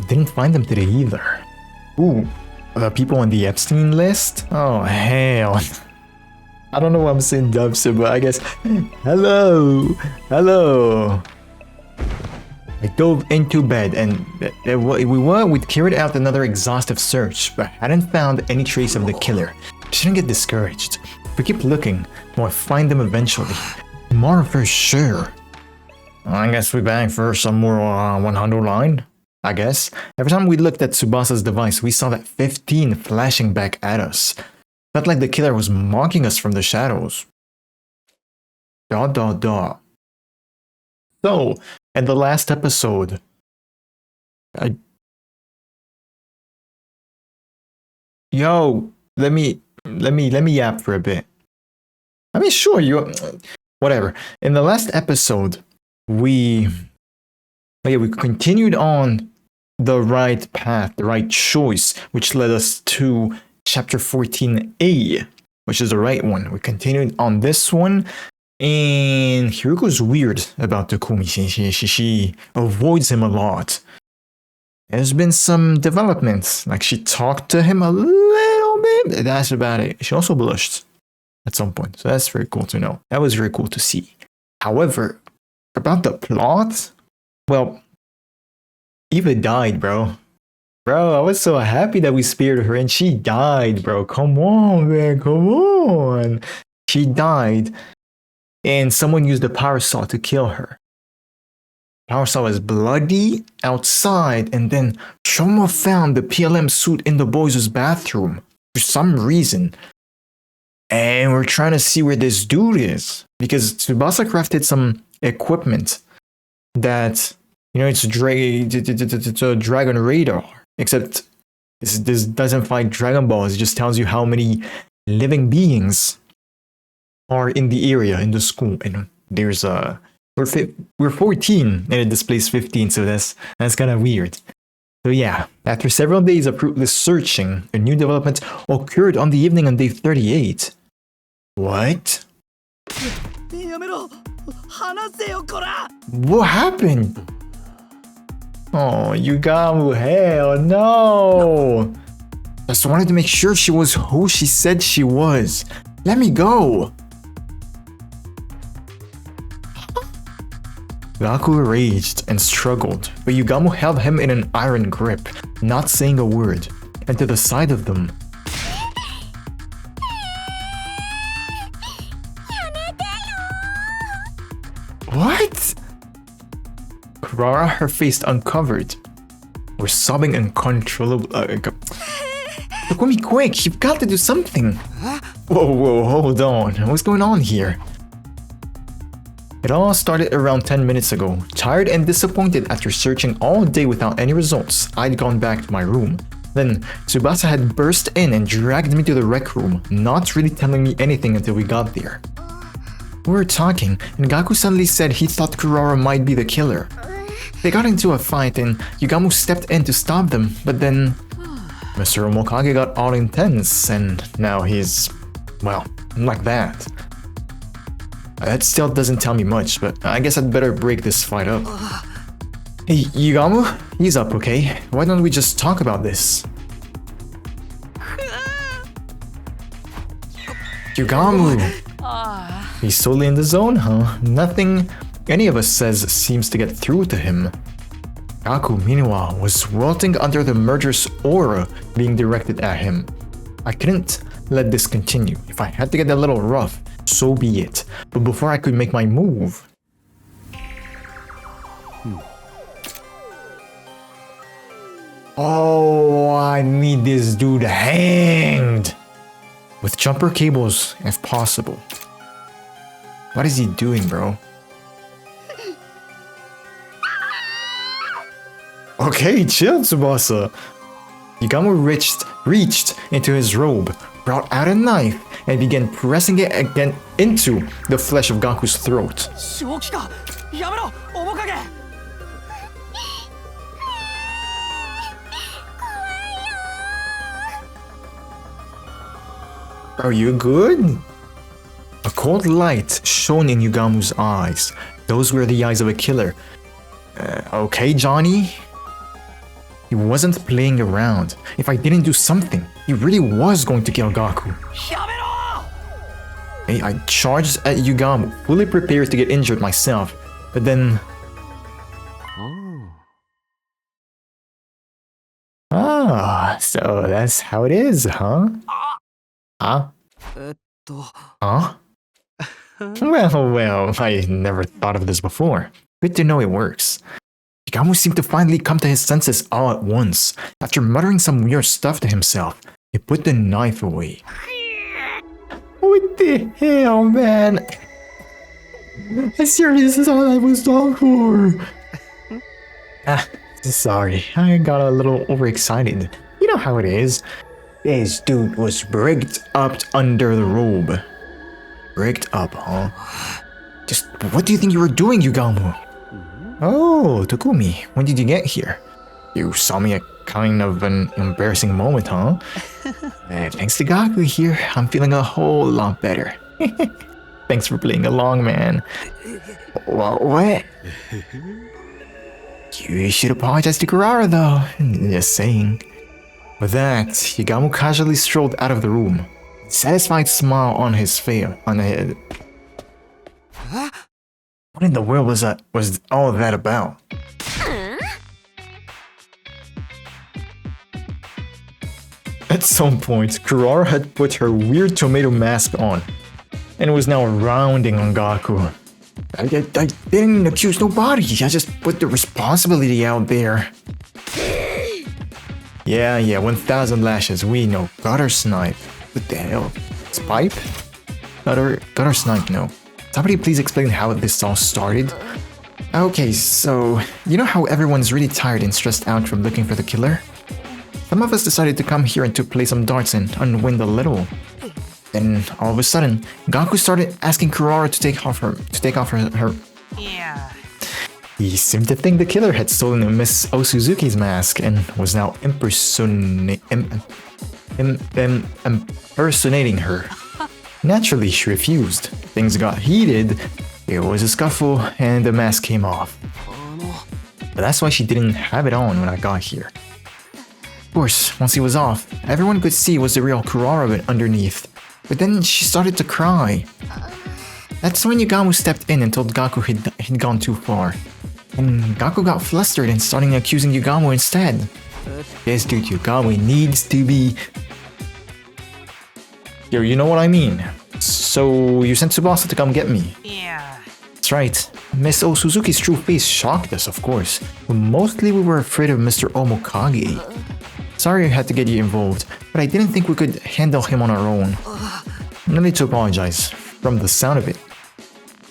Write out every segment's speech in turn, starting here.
Didn't find them today either. Ooh, the people on the Epstein list? Oh, hell. I don't know why I'm saying dubstep, but I guess... Hello! Hello! I dove into bed and we carried out another exhaustive search, but hadn't found any trace of the killer. Shouldn't get discouraged. If we keep looking, we'll find them eventually. Tomorrow for sure. I guess we bang for some more 100 line. I guess. Every time we looked at Tsubasa's device, we saw that 15 flashing back at us. Felt like the killer was mocking us from the shadows. So, in the last episode, Yo, let me yap for a bit. I mean, sure, whatever. In the last episode, we continued on the right path, the right choice, which led us to chapter 14A, which is the right one. We continued on this one, and Hiruko's weird about Takumi. She avoids him a lot. There's been some developments, like she talked to him a little bit, that's about it. She also blushed at some point, so that's very cool to know. That was very cool to see. However, about the plot, well, Eva died, bro. Bro, I was so happy that we spared her and she died, bro. Come on, man, come on. She died and someone used a power saw to kill her. Power saw was bloody outside, and then Shoma found the PLM suit in the boys' bathroom for some reason. And we're trying to see where this dude is, because Tsubasa crafted some equipment that, you know, it's a dragon radar, except this doesn't fight Dragon Balls. It just tells you how many living beings are in the area, in the school. And there's we're 14 and it displays 15, so that's kind of weird. So yeah, after several days of fruitless searching, a new development occurred on the evening on day 38. What? What happened? Oh, Yugamu, hell no! Just wanted to make sure she was who she said she was. Let me go! Gaku raged and struggled, but Yugamu held him in an iron grip, not saying a word. And to the side of them, what? Kurara, her face uncovered, was sobbing uncontrollably. Takumi, quick, you've got to do something. Whoa, hold on. What's going on here? It all started around 10 minutes ago. Tired and disappointed after searching all day without any results, I'd gone back to my room. Then, Tsubasa had burst in and dragged me to the rec room, not really telling me anything until we got there. We were talking, and Gaku suddenly said he thought Kurara might be the killer. They got into a fight, and Yugamu stepped in to stop them, but then Mr. Omokage got all intense, and now he's, well, like that. That still doesn't tell me much, but I guess I'd better break this fight up. Hey, Yugamu? He's up, okay? Why don't we just talk about this? Yugamu! He's totally in the zone, huh? Nothing any of us says seems to get through to him. Gaku, meanwhile, was wilting under the murderous aura being directed at him. I couldn't let this continue. If I had to get a little rough, so be it. But before I could make my move... Oh, I need this dude hanged! With jumper cables, if possible. What is he doing, bro? Okay, chill, Tsubasa. Yugamu reached into his robe, brought out a knife, and began pressing it again into the flesh of Gaku's throat. Are you good? A cold light shone in Yugamu's eyes. Those were the eyes of a killer. Okay, Johnny? He wasn't playing around. If I didn't do something, he really was going to kill Gaku. Hey, I charged at Yugamu, fully prepared to get injured myself, but then... Ah, so that's how it is, huh? Huh? Huh? Well, I never thought of this before. Good to know it works. Yugamu seemed to finally come to his senses all at once. After muttering some weird stuff to himself, he put the knife away. What the hell, man? I seriously, this is all I was done for. Sorry, I got a little overexcited. You know how it is. This dude was rigged up under the robe. Rigged up, huh? Just what do you think you were doing, Yugamu? Oh, Takumi, when did you get here? You saw me at kind of an embarrassing moment, huh? Thanks to Gaku here, I'm feeling a whole lot better. Thanks for playing along, man. What? You should apologize to Kurara, though. Just saying. With that, Yugamu casually strolled out of the room. A satisfied smile on his face. What in the world was all that about? At some point, Kurara had put her weird tomato mask on, and was now rounding on Gaku. I didn't accuse nobody, I just put the responsibility out there. Yeah, 1,000 lashes, we know. Gutter snipe. What the hell? Spipe? Gutter snipe, no. Somebody please explain how this all started? Okay, so, you know how everyone's really tired and stressed out from looking for the killer? Some of us decided to come here and to play some darts and unwind a little. Then, all of a sudden, Gaku started asking Kurara to take off her. Yeah. He seemed to think the killer had stolen Miss Osuzuki's mask and was now impersonating her. Naturally, she refused. Things got heated, there was a scuffle, and the mask came off. But that's why she didn't have it on when I got here. Of course, once he was off, everyone could see was the real Kurara underneath. But then she started to cry. That's when Yugamu stepped in and told Gaku he'd gone too far. And Gaku got flustered and started accusing Yugamu instead. This dude Yugamu needs to be... Yo, you know what I mean. So, you sent Tsubasa to come get me? Yeah. That's right. Miss Osuzuki's true face shocked us, of course. But mostly we were afraid of Mr. Omokage. Sorry I had to get you involved, but I didn't think we could handle him on our own. No need to apologize. From the sound of it,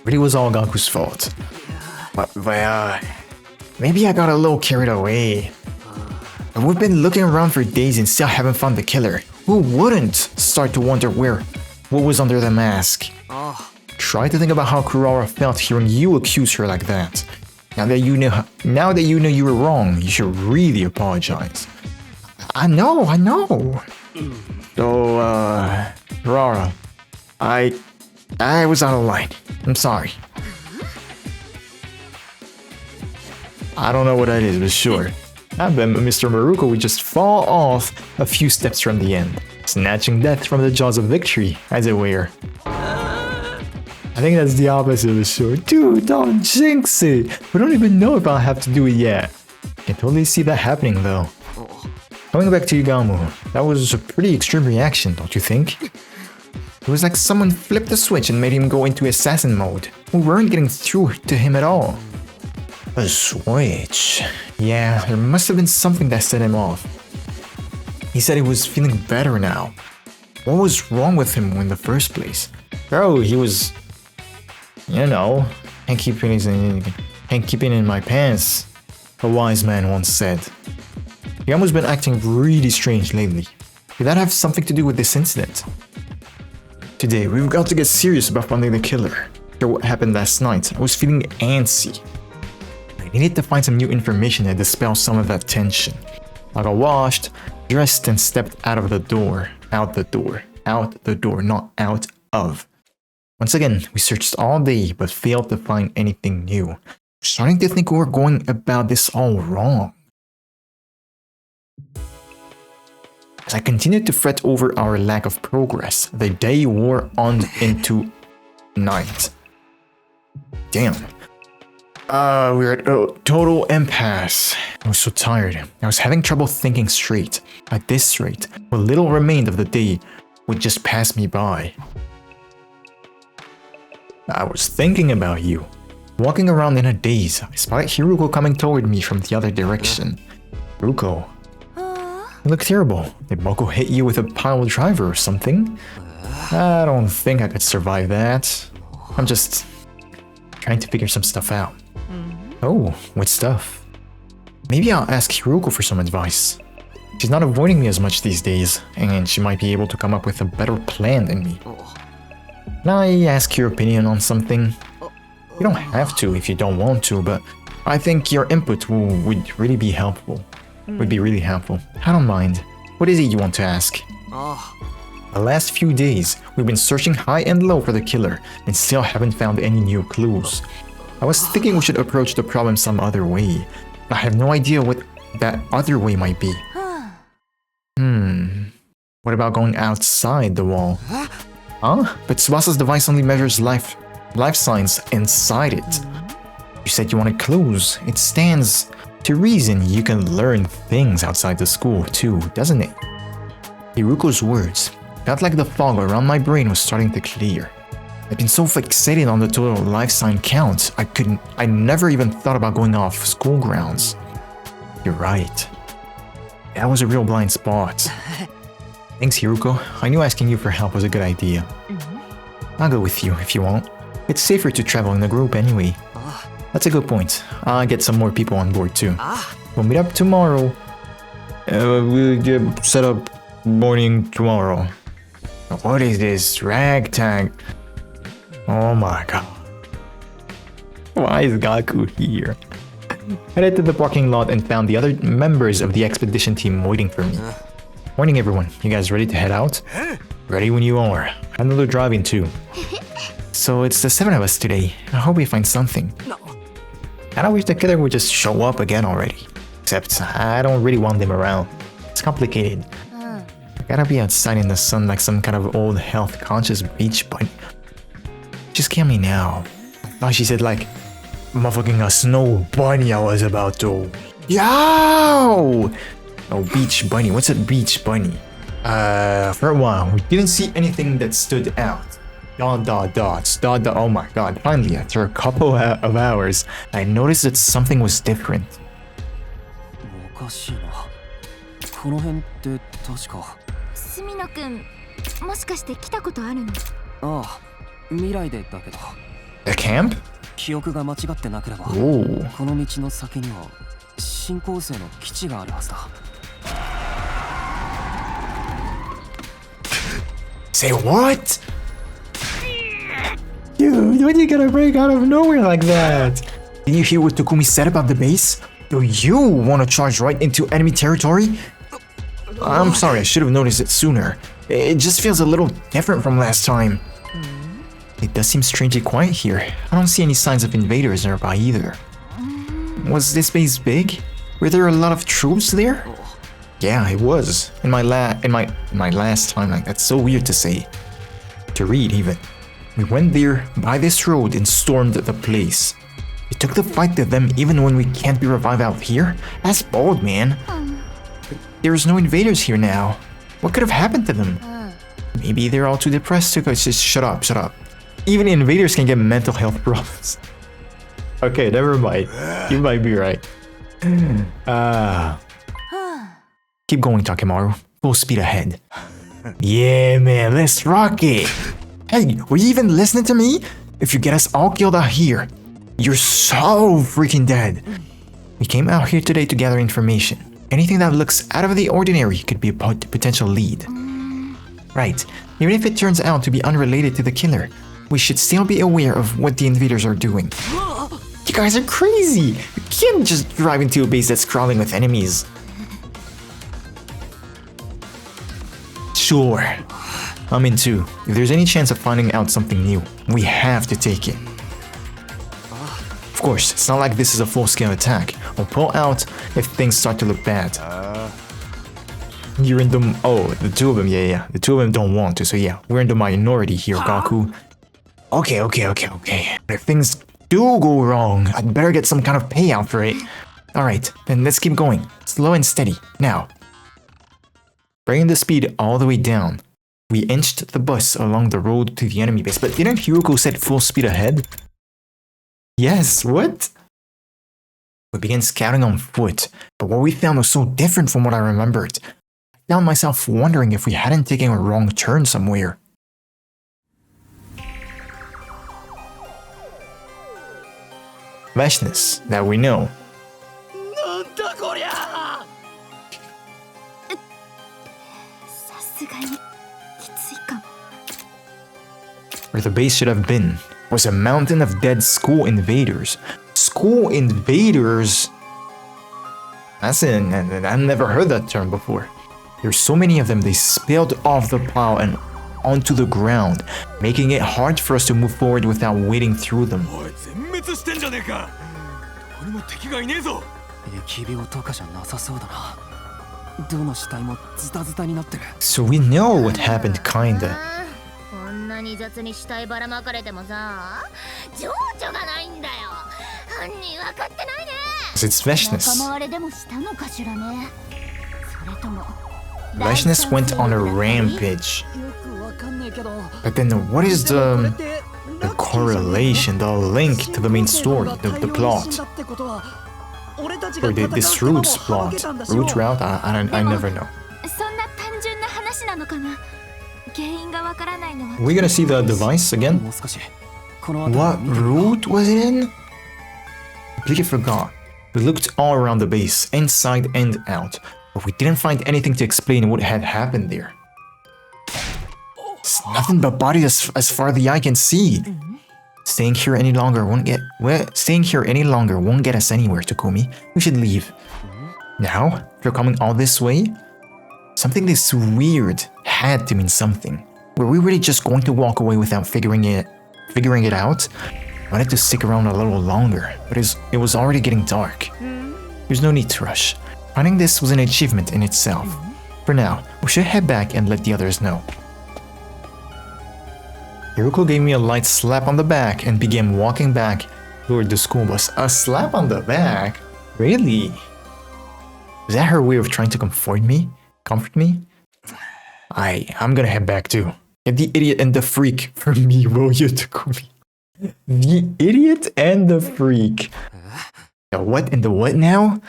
really was all Gaku's fault. But maybe I got a little carried away. We've been looking around for days and still haven't found the killer. Who wouldn't start to wonder what was under the mask? Try to think about how Kurara felt hearing you accuse her like that. Now that you know you were wrong, you should really apologize. I know. So, Kurara, I was out of line. I'm sorry. I don't know what that is, but sure. I bet Mr. Maruko would just fall off a few steps from the end, snatching death from the jaws of victory, as it were. I think that's the opposite of sure. Dude, don't jinx it! We don't even know if I'll have to do it yet. I can totally see that happening though. Going back to Yugamu, that was a pretty extreme reaction, don't you think? It was like someone flipped the switch and made him go into assassin mode. We weren't getting through to him at all. A switch? Yeah, there must have been something that set him off. He said he was feeling better now. What was wrong with him in the first place? Bro, he was... You know, can't keep it in my pants, a wise man once said. Yugamu's been acting really strange lately. Could that have something to do with this incident? Today, we've got to get serious about finding the killer. After what happened last night, I was feeling antsy. I needed to find some new information that dispels some of that tension. I got washed, dressed, and stepped out of the door. Out the door, not out of. Once again, we searched all day but failed to find anything new. Starting to think we were going about this all wrong. As I continued to fret over our lack of progress, the day wore on into night. Damn. We're at a total impasse. I was so tired. I was having trouble thinking straight. At this rate, what little remained of the day would just pass me by. I was thinking about you. Walking around in a daze, I spotted Hiruko coming toward me from the other direction. Hiruko. You look terrible. Did Moko hit you with a pile driver or something? I don't think I could survive that. I'm just trying to figure some stuff out. Oh, what stuff? Maybe I'll ask Hiruko for some advice. She's not avoiding me as much these days, and she might be able to come up with a better plan than me. Can I ask your opinion on something? You don't have to if you don't want to, but I think your input would really be helpful. I don't mind. What is it you want to ask? The last few days, we've been searching high and low for the killer, and still haven't found any new clues. I was thinking we should approach the problem some other way. I have no idea what that other way might be. What about going outside the wall? Huh? But Tsubasa's device only measures life signs inside it. You said you wanted clues. It stands to reason you can learn things outside the school too, doesn't it? Hiruko's words felt like the fog around my brain was starting to clear. I've been so fixated on the total life sign count, I never even thought about going off school grounds. You're right. That was a real blind spot. Thanks, Hiruko. I knew asking you for help was a good idea. I'll go with you if you want. It's safer to travel in a group anyway. That's a good point. I'll get some more people on board too. We'll meet up tomorrow. We'll set up morning tomorrow. What is this ragtag? Oh my god. Why is Gaku here? Headed to the parking lot and found the other members of the expedition team waiting for me. Morning everyone, you guys ready to head out? Ready when you are. Handle the driving too. So it's the 7 of us today. I hope we find something. Kinda wish the killer would just show up again already. Except I don't really want them around. It's complicated. I gotta be outside in the sun like some kind of old health-conscious beach bunny. Just kill me now. Oh, she said like, motherfucking a snow bunny I was about to. Yow! Oh, beach bunny. What's a beach bunny? For a while, we didn't see anything that stood out. Dots. Oh my god. Finally, after a couple of hours, I noticed that something was different. The camp? Say what? Dude, when you gonna break out of nowhere like that? Did you hear what Takumi said about the base? Do you want to charge right into enemy territory? I'm sorry, I should have noticed it sooner. It just feels a little different from last time. It does seem strangely quiet here. I don't see any signs of invaders nearby either. Was this base big? Were there a lot of troops there? Yeah, it was. In my last time, like that's so weird to say. To read even. We went there by this road and stormed the place. We took the fight to them even when we can't be revived out here? That's bold, man. There's no invaders here now. What could have happened to them? Maybe they're all too depressed to go. Just shut up. Even invaders can get mental health problems. Okay, never mind. You might be right. Keep going, Takemaru. Full speed ahead. Yeah, man, let's rock it. Hey, were you even listening to me? If you get us all killed out here, you're so freaking dead. We came out here today to gather information. Anything that looks out of the ordinary could be a potential lead. Right, even if it turns out to be unrelated to the killer, we should still be aware of what the invaders are doing. You guys are crazy! You can't just drive into a base that's crawling with enemies. Sure. I'm in too. If there's any chance of finding out something new, we have to take it. Of course, it's not like this is a full-scale attack. We'll pull out if things start to look bad. You're in the... Oh, the two of them, yeah. The two of them don't want to, so yeah. We're in the minority here, Gaku. Okay. If things do go wrong, I'd better get some kind of payout for it. Alright, then let's keep going. Slow and steady. Now. Bringing the speed all the way down. We inched the bus along the road to the enemy base, but didn't Hiroko set full speed ahead? Yes, what? We began scouting on foot, but what we found was so different from what I remembered. I found myself wondering if we hadn't taken a wrong turn somewhere. Vastness, that we know. Where the base should have been was a mountain of dead school invaders. School invaders? I've never heard that term before. There's so many of them, they spilled off the plow and onto the ground, making it hard for us to move forward without wading through them. So we know what happened, kinda. It's Vastness. Vastness went on a rampage. But then what is the correlation, the link to the main story, the plot? Or this route's plot? Route? I never know. We're gonna see the device again? What route was it in? I completely forgot. We looked all around the base, inside and out, but we didn't find anything to explain what had happened there. It's nothing but bodies as far as the eye can see. Staying here any longer won't get us anywhere, Takumi. We should leave. Now, if you're coming all this way, something this weird had to mean something. Were we really just going to walk away without figuring it out? I wanted to stick around a little longer, but it was already getting dark. There's no need to rush. Finding this was an achievement in itself. For now, we should head back and let the others know. Hiroko gave me a light slap on the back and began walking back toward the school bus. A slap on the back? Really? Is that her way of trying to comfort me? I'm gonna head back too. Get the idiot and the freak for me, will you, Takumi? The idiot and the freak. The what and the what now?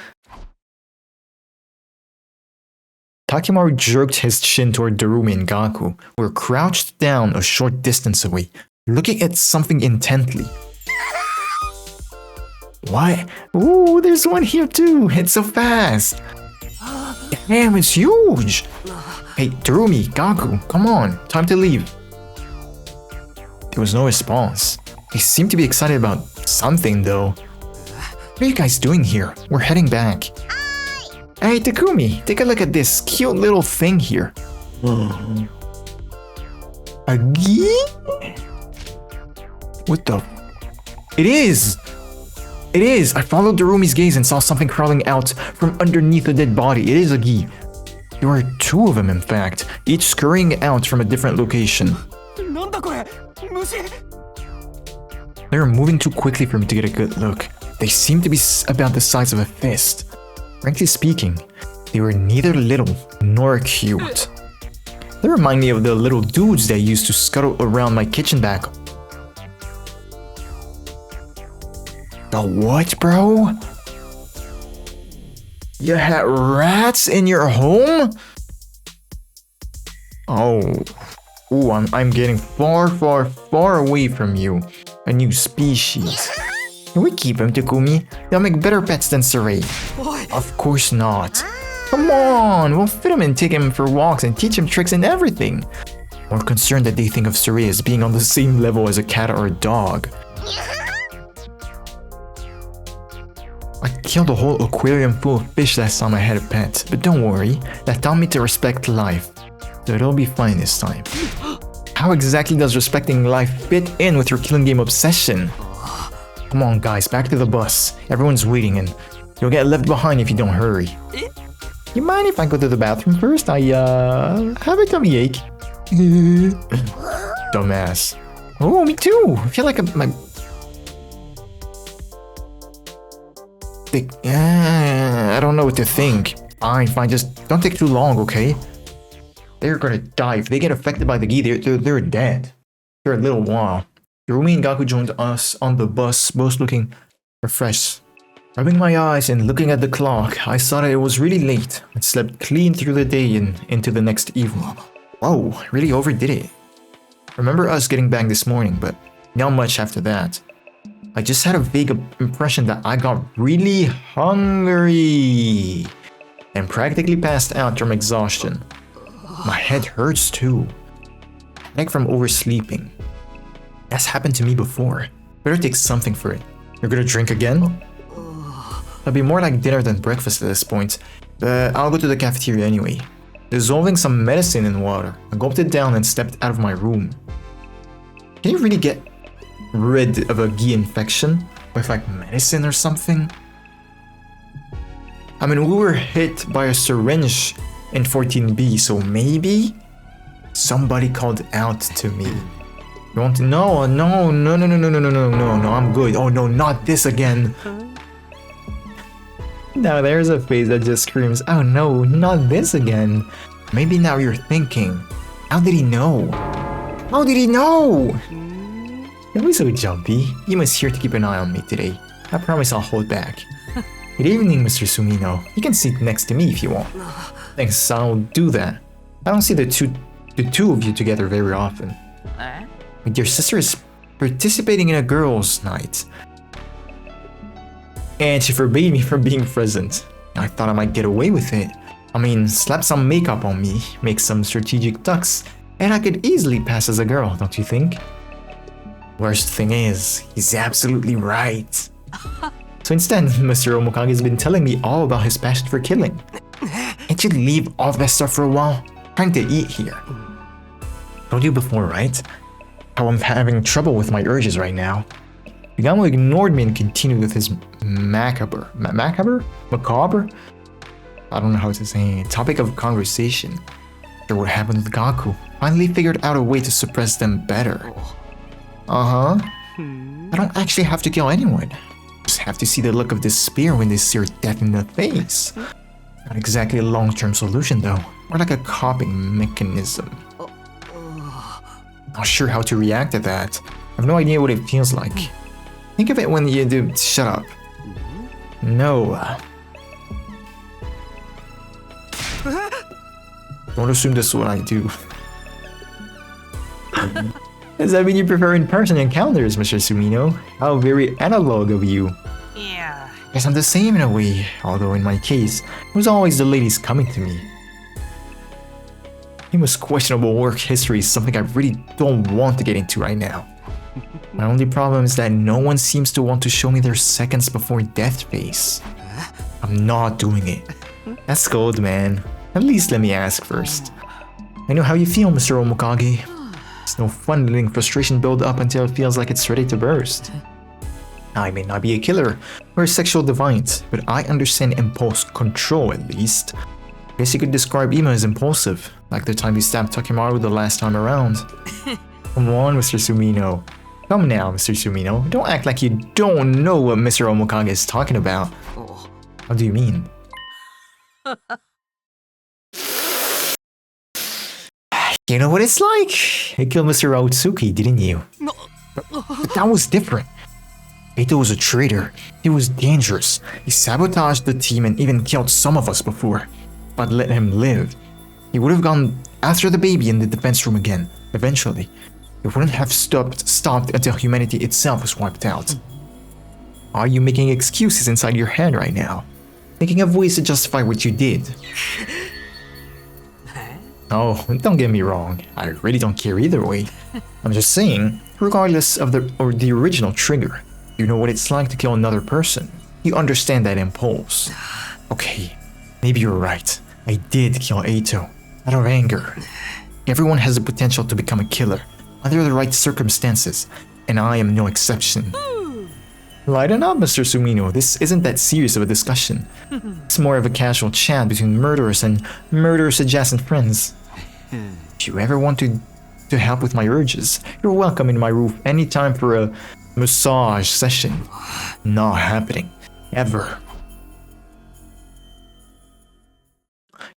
Takimaru jerked his chin toward Darumi and Gaku, who were crouched down a short distance away, looking at something intently. What? Ooh, there's one here too! It's so fast! Damn, it's huge! Hey, Darumi, Gaku, come on, time to leave. There was no response. They seemed to be excited about something though. What are you guys doing here? We're heading back. Hey, Takumi, take a look at this cute little thing here. A gee? What the? It is! It is! I followed Darumi's gaze and saw something crawling out from underneath a dead body. It is a gee. There are two of them, in fact, each scurrying out from a different location. They were moving too quickly for me to get a good look. They seemed to be about the size of a fist. Frankly speaking, they were neither little nor cute. They remind me of the little dudes that used to scuttle around my kitchen back. The what, bro? You had rats in your home? Oh. Ooh, I'm getting far away from you. A new species. Can we keep him, Takumi? They'll make better pets than Sarai. Of course not. Come on, we'll fit him and take him for walks and teach him tricks and everything. More concerned that they think of Sarai as being on the same level as a cat or a dog. I killed a whole aquarium full of fish last time I had a pet, but don't worry, that taught me to respect life. So it'll be fine this time. How exactly does respecting life fit in with your killing game obsession? Come on guys, back to the bus. Everyone's waiting and you'll get left behind if you don't hurry. You mind if I go to the bathroom first? I have a tummy ache. Dumbass. Oh, me too. I feel like my... I don't know what to think. Fine, just don't take too long, okay? They're gonna die. If they get affected by the gi, they're dead. For a little while. Darumi and Gaku joined us on the bus, both looking refreshed. Rubbing my eyes and looking at the clock, I saw that it was really late. I slept clean through the day and into the next evening. Whoa, really overdid it. Remember us getting back this morning, but not much after that. I just had a vague impression that I got really hungry and practically passed out from exhaustion. My head hurts too. Headache from oversleeping. That's happened to me before. Better take something for it. You're gonna drink again? It'll be more like dinner than breakfast at this point, but I'll go to the cafeteria anyway. Dissolving some medicine in water, I gulped it down and stepped out of my room. Can you really get rid of a gi infection with like medicine or something? I mean, we were hit by a syringe in 14B, so maybe somebody called out to me. You want to? No, I'm good. Oh no, not this again. Now there's a face that just screams, oh no, not this again. Maybe now you're thinking, how did he know? How did he know? Don't be so jumpy. Ima's here to keep an eye on me today. I promise I'll hold back. Good evening, Mr. Sumino. You can sit next to me if you want. Thanks, I'll do that. I don't see the two of you together very often. But your sister is participating in a girls' night. And she forbade me from being present. I thought I might get away with it. I mean, slap some makeup on me, make some strategic tucks, and I could easily pass as a girl, don't you think? Worst thing is, he's absolutely right. So instead, Mr. Omokage has been telling me all about his passion for killing. Can't you leave all that stuff for a while? Trying to eat here. Told you before, right? How I'm having trouble with my urges right now. Yugamu ignored me and continued with his macabre? I don't know how to say it. Topic of conversation. After what happened with Gaku, finally figured out a way to suppress them better. I don't actually have to kill anyone. Just have to see the look of despair when they stare death in the face. Not exactly a long-term solution though, more like a coping mechanism. Not sure how to react to that. I have no idea what it feels like. Think of it when you do. Shut up. No. Don't assume this is what I do. Does that mean you prefer in-person encounters, Mr. Sumino? How very analog of you. Yeah. Guess I'm the same in a way, although in my case, it was always the ladies coming to me. Ima's questionable work history is something I really don't want to get into right now. My only problem is that no one seems to want to show me their seconds before death face. I'm not doing it. That's gold, man. At least let me ask first. I know how you feel, Mr. Omokage. It's no fun letting frustration build up until it feels like it's ready to burst. I may not be a killer or a sexual deviant, but I understand impulse control at least. Guess you could describe Ima as impulsive, like the time you stabbed Takimaru the last time around. Come on, Mr. Sumino. Come now, Mr. Sumino. Don't act like you don't know what Mr. Omokage is talking about. How do you mean? You know what it's like? You killed Mr. Otsuki, didn't you? But that was different. Eito was a traitor. He was dangerous. He sabotaged the team and even killed some of us before. But let him live. He would have gone after the baby in the defense room again, eventually. He wouldn't have stopped until humanity itself was wiped out. Are you making excuses inside your head right now? Thinking of ways to justify what you did? Oh, don't get me wrong. I really don't care either way. I'm just saying, regardless of the original trigger, you know what it's like to kill another person. You understand that impulse. Okay, maybe you're right. I did kill Eito, out of anger. Everyone has the potential to become a killer, under the right circumstances, and I am no exception. Lighten up, Mr. Sumino. This isn't that serious of a discussion. It's more of a casual chat between murderers and murderers adjacent friends. If you ever want to help with my urges, you're welcome in my room anytime for a massage session. Not happening. Ever.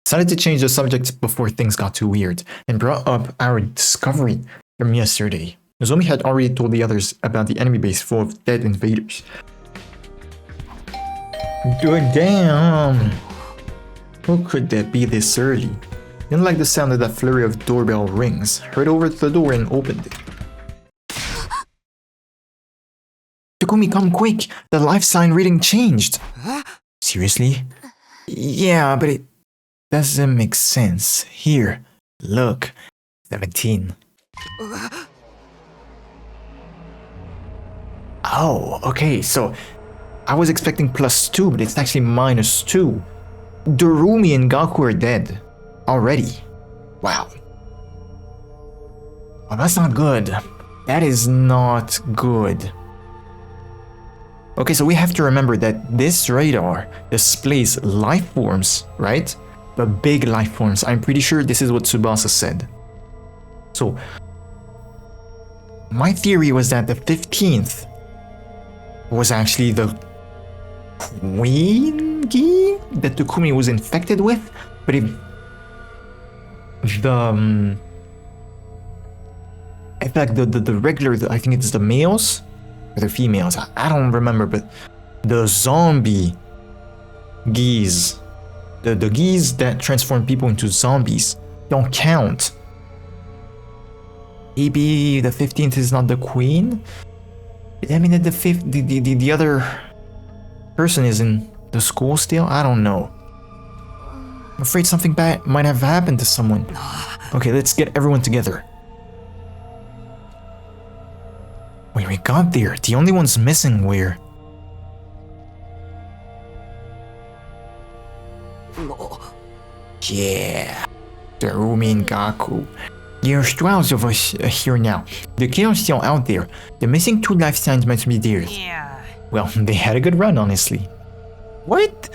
Decided to change the subject before things got too weird, and brought up our discovery from yesterday. Nozomi had already told the others about the enemy base full of dead invaders. Damn! Who could that be this early? Didn't like the sound of that flurry of doorbell rings. Hurried over to the door and opened it. Takumi, come quick! The life sign reading changed! Seriously? Yeah, but it doesn't make sense. Here, look. 17. Oh, okay, so I was expecting +2, but it's actually -2. Darumi and Gaku are dead. Already. Wow. Well, that's not good. That is not good. Okay, so we have to remember that this radar displays life forms, right? But big life forms. I'm pretty sure this is what Tsubasa said. So, my theory was that the 15th was actually the Queen Gi that Takumi was infected with, but if the regular, I think it's the males or the females, I don't remember, but the zombie Gis, the Gis that transform people into zombies don't count. Maybe the 15th is not the queen? I mean that the other person is in the school still? I don't know. I'm afraid something bad might have happened to someone. Okay, let's get everyone together. When we got there, the only ones missing were... Yeah, Darumi and Gaku. There's 12 of us here now. The killer's still out there. The missing 2 life signs must be theirs. Yeah. Well, they had a good run, honestly. What?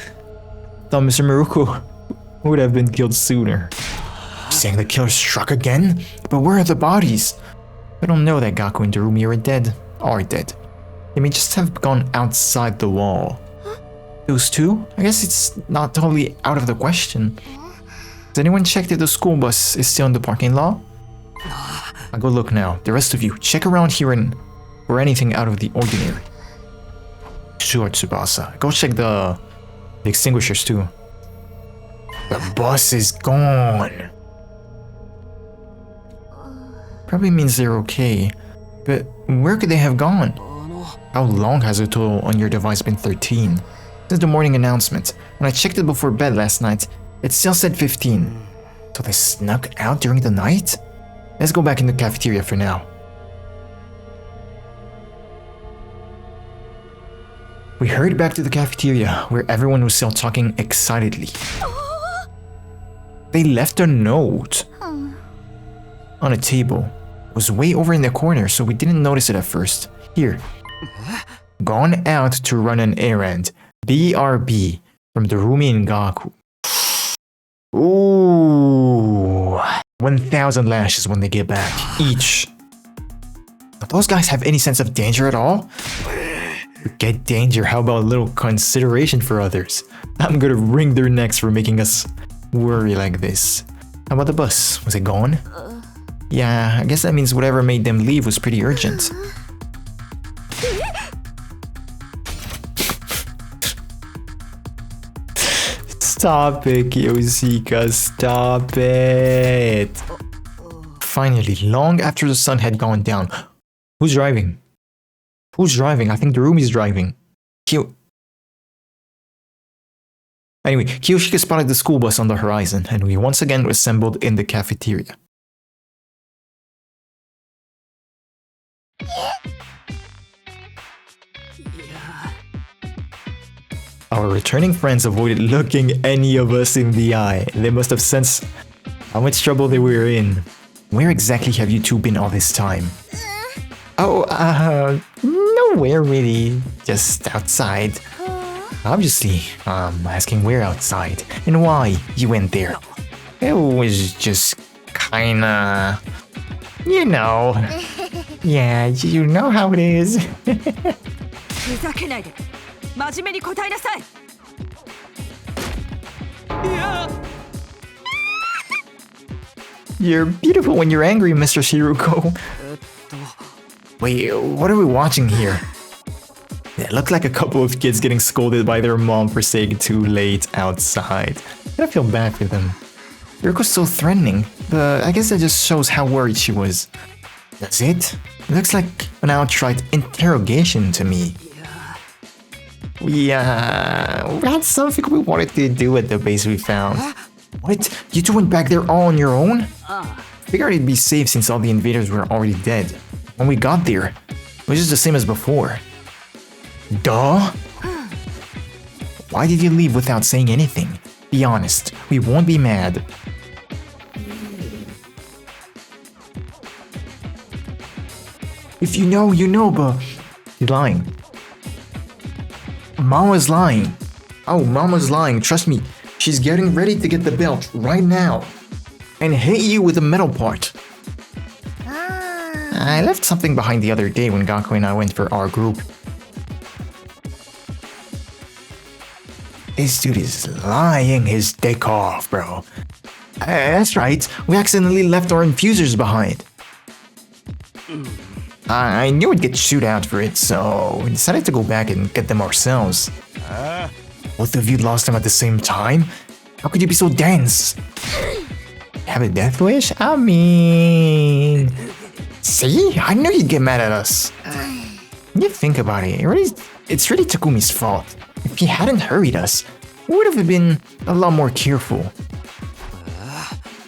Thought Mr. Maruko would have been killed sooner. Saying the killer struck again? But where are the bodies? I don't know that Gaku and Darumi are dead. They may just have gone outside the wall. Those 2? I guess it's not totally out of the question. Has anyone checked if the school bus is still in the parking lot? I'll go look now. The rest of you, check around here and for anything out of the ordinary. Sure, Tsubasa. Go check the extinguishers too. The bus is gone. Probably means they're okay. But where could they have gone? How long has the total on your device been? 13. Since the morning announcement. When I checked it before bed last night, it still said 15. So they snuck out during the night? Let's go back in the cafeteria for now. We hurried back to the cafeteria, where everyone was still talking excitedly. They left a note on a table. It was way over in the corner, so we didn't notice it at first. Here. Gone out to run an errand. BRB from Darumi and Gaku. Ooh. 1,000 lashes when they get back. Each. Do those guys have any sense of danger at all? Forget danger, how about a little consideration for others? I'm gonna wring their necks for making us worry like this. How about the bus? Was it gone? Yeah, I guess that means whatever made them leave was pretty urgent. Stop it, Kiyosika, stop it! Finally, long after the sun had gone down. Who's driving? Who's driving? I think Darumi's driving. Anyway, Kiyoshika spotted the school bus on the horizon, and we once again assembled in the cafeteria. Our returning friends avoided looking any of us in the eye. They must have sensed how much trouble they were in. Where exactly have you two been all this time? Oh, Where really? Just outside. Obviously, asking where outside and why you went there. It was just kinda... You know. Yeah, you know how it is. You're beautiful when you're angry, Mr. Shiruko. Wait, what are we watching here? It looked like a couple of kids getting scolded by their mom for saying too late outside. I feel bad for them. Yuruko's so threatening, but I guess that just shows how worried she was. That's it? It looks like an outright interrogation to me. We had something we wanted to do at the base we found. What? You two went back there all on your own? Figured it'd be safe since all the invaders were already dead. When we got there, it was just the same as before. Duh? Why did you leave without saying anything? Be honest, we won't be mad. If you know, you know, but... He's lying. Mama's lying. Oh, Mama's lying, trust me. She's getting ready to get the belt right now. And hit you with the metal part. I left something behind the other day when Gaku and I went for our group. This dude is lying his dick off, bro. That's right, we accidentally left our infusers behind. I knew we'd get chewed out for it, so we decided to go back and get them ourselves. Both of you lost them at the same time? How could you be so dense? Have a death wish? I mean... See? I knew you'd get mad at us. When you think about it, it's really Takumi's fault. If he hadn't hurried us, we would have been a lot more careful.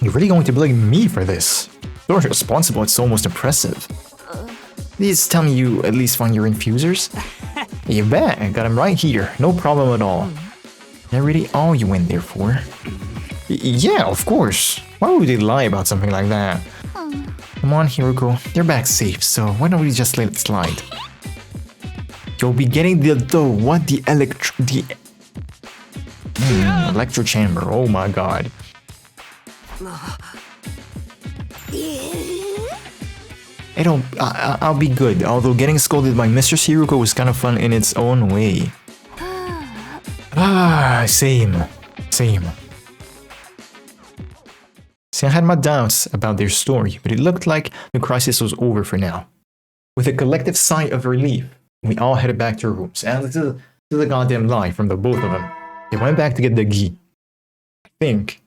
You're really going to blame me for this? You're responsible, it's almost impressive. Please tell me you at least found your infusers? You bet, I got them right here, no problem at all. Is that really all you went there for? Yeah, of course. Why would they lie about something like that? Come on, Hiruko, they're back safe, so why don't we just let it slide? You'll be getting the electro chamber, oh my god. I'll be good, although getting scolded by Mr. Shiruko was kind of fun in its own way. Same. See, I had my doubts about their story, but it looked like the crisis was over for now. With a collective sigh of relief, we all headed back to our rooms, and this is a goddamn lie from the both of them. They went back to get the gi. I think.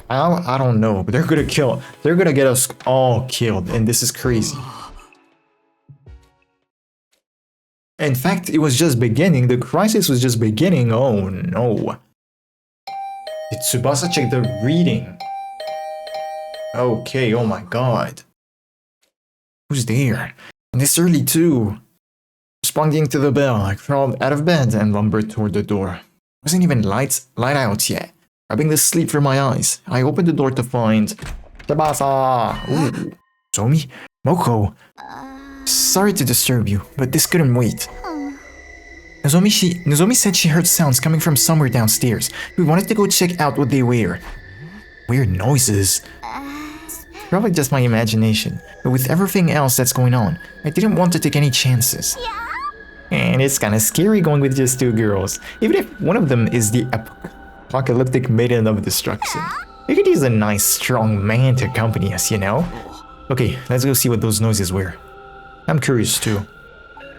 I don't know, but they're gonna get us all killed, and this is crazy. In fact, it was just beginning, the crisis was just beginning, oh no. Did Tsubasa check the reading? Okay, oh my god. Who's there? And this early too. Responding to the bell, I crawled out of bed and lumbered toward the door. Wasn't even light out yet. Rubbing the sleep from my eyes, I opened the door to find Tsubasa. Ooh. Somi? Moko. Sorry to disturb you, but this couldn't wait. Nozomi said she heard sounds coming from somewhere downstairs. We wanted to go check out what they were. Weird noises. Probably just my imagination, but with everything else that's going on, I didn't want to take any chances. And it's kinda scary going with just two girls, even if one of them is the apocalyptic maiden of destruction. We could use a nice, strong man to accompany us, you know? Okay, let's go see what those noises were. I'm curious too.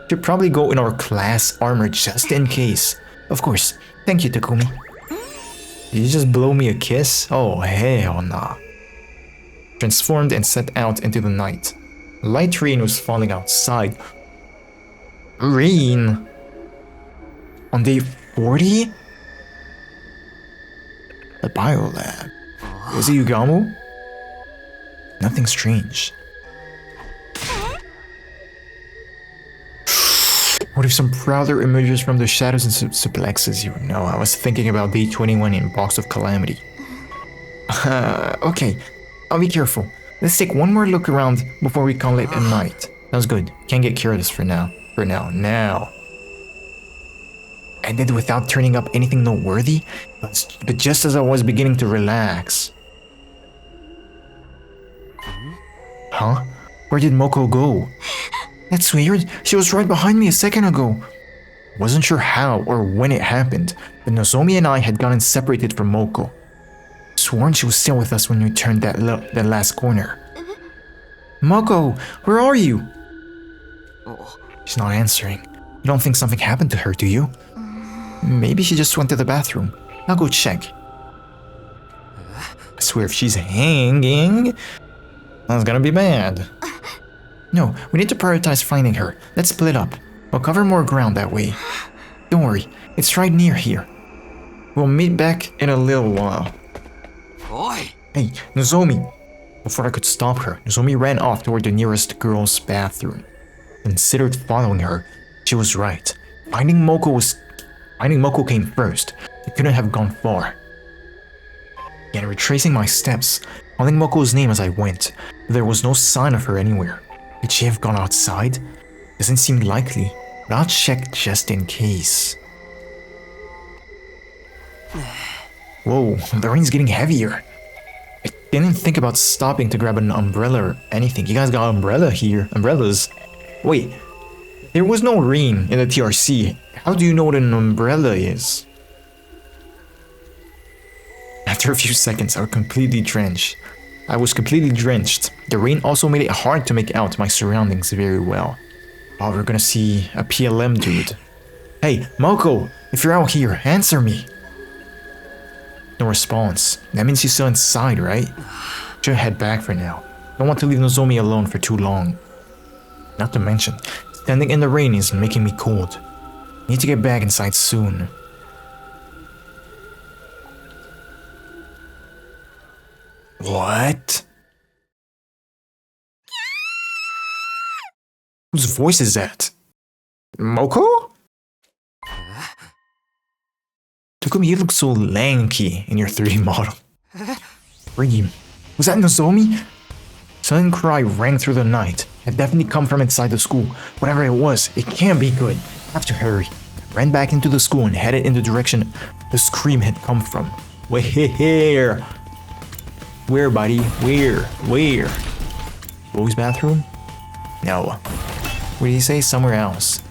Should probably go in our class armor just in case. Of course. Thank you, Takumi. Did you just blow me a kiss? Oh, hell nah. Transformed and set out into the night. Light rain was falling outside. Rain? On day 40? The biolab. Was it Yugamu? Nothing strange. What if some prowler emerges from the shadows and suplexes you? No, I was thinking about day 21 in Box of Calamity. Okay, I'll be careful. Let's take one more look around before we call it a night. Sounds good. Can't get careless for now. for now. I did without turning up anything noteworthy, but just as I was beginning to relax. Huh? Where did Moko go? That's weird. She was right behind me a second ago. Wasn't sure how or when it happened, but Nozomi and I had gotten separated from Moko. Sworn she was still with us when we turned that last corner. Moko, where are you? She's not answering. You don't think something happened to her, do you? Maybe she just went to the bathroom. I'll go check. I swear if she's hanging, that's gonna be bad. No, we need to prioritize finding her. Let's split up. We'll cover more ground that way. Don't worry, it's right near here. We'll meet back in a little while. Hey, Nozomi! Before I could stop her, Nozomi ran off toward the nearest girl's bathroom. Considered following her. She was right. Finding Moko came first. It couldn't have gone far. Again, retracing my steps, calling Moko's name as I went, but there was no sign of her anywhere. Did she have gone outside? Doesn't seem likely, but I'll check just in case. Whoa, the rain's getting heavier. I didn't think about stopping to grab an umbrella or anything. You guys got umbrellas. Wait, there was no rain in the TRC. How do you know what an umbrella is? After a few seconds, I was completely drenched. The rain also made it hard to make out my surroundings very well. Oh, we're gonna see a PLM dude. Hey, Moko, if you're out here, answer me. No response. That means she's still inside, right? Should head back for now. Don't want to leave Nozomi alone for too long. Not to mention, standing in the rain is making me cold. Need to get back inside soon. What? Whose voice is that? Moko? Takumi, you look so lanky in your 3D model. Dream. Was that Nozomi? Sudden cry rang through the night. It had definitely come from inside the school. Whatever it was, it can't be good. I have to hurry. Ran back into the school and headed in the direction the scream had come from. Where? Where, buddy? Where? Boy's bathroom? No. What did he say? Somewhere else.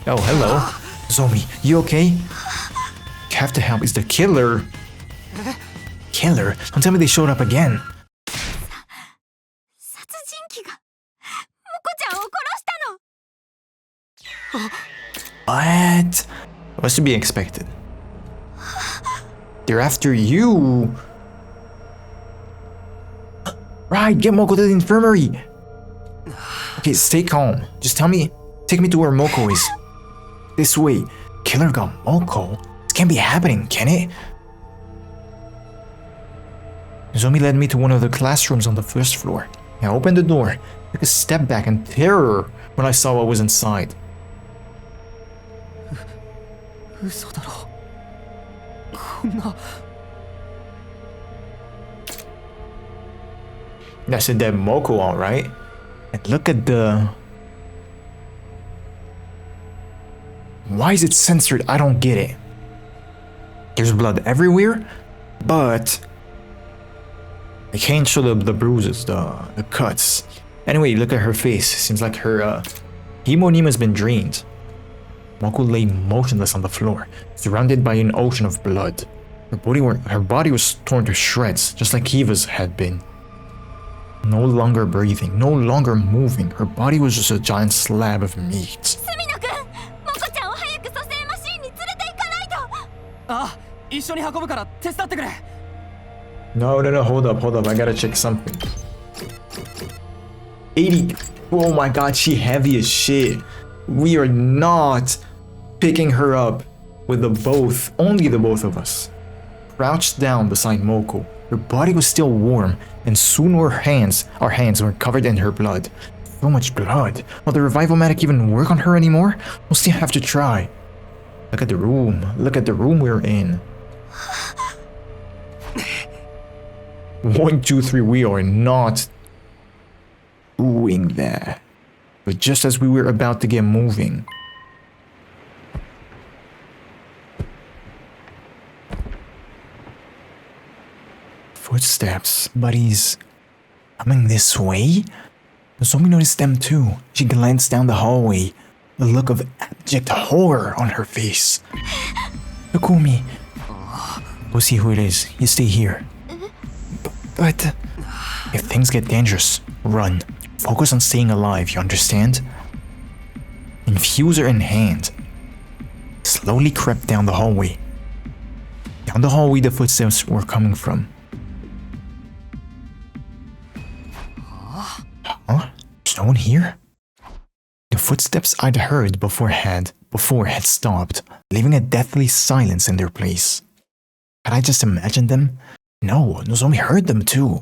Oh, hello. Nozomi, you okay? You have to help. Is the killer? Killer? Don't tell me they showed up again. What? What's to be expected? They're after you. Right, get Moko to the infirmary. Okay, stay calm. Just take me to where Moko is. This way. Killer got Moko? This can't be happening, can it? Nozomi led me to one of the classrooms on the first floor. I opened the door, took a step back in terror when I saw what was inside. That's a dead Moko, alright. And look at the... Why is it censored? I don't get it. There's blood everywhere, but... I can't show the bruises, the cuts. Anyway, look at her face. Seems like her hemonima's been drained. Moko lay motionless on the floor, surrounded by an ocean of blood. Her body was torn to shreds, just like Kiva's had been. No longer breathing, no longer moving. Her body was just a giant slab of meat. No, hold up. I gotta check something. 80. Oh my god, she heavy as shit. We are not picking her up with only the both of us. Crouched down beside Moko, her body was still warm, and soon our hands were covered in her blood. So much blood. Will the revival medic even work on her anymore? We'll still have to try. Look at the room we're in. 1, 2, 3, we are not doing that. But just as we were about to get moving, footsteps, but he's coming this way? Nozomi noticed them too. She glanced down the hallway, a look of abject horror on her face. Takumi. We'll see who it is. You stay here. But if things get dangerous, run. Focus on staying alive, you understand? Infuser in hand, slowly crept down the hallway. Down the hallway the footsteps were coming from. Huh? There's no one here? The footsteps I'd heard before had stopped, leaving a deathly silence in their place. Had I just imagined them? No, Nozomi heard them too.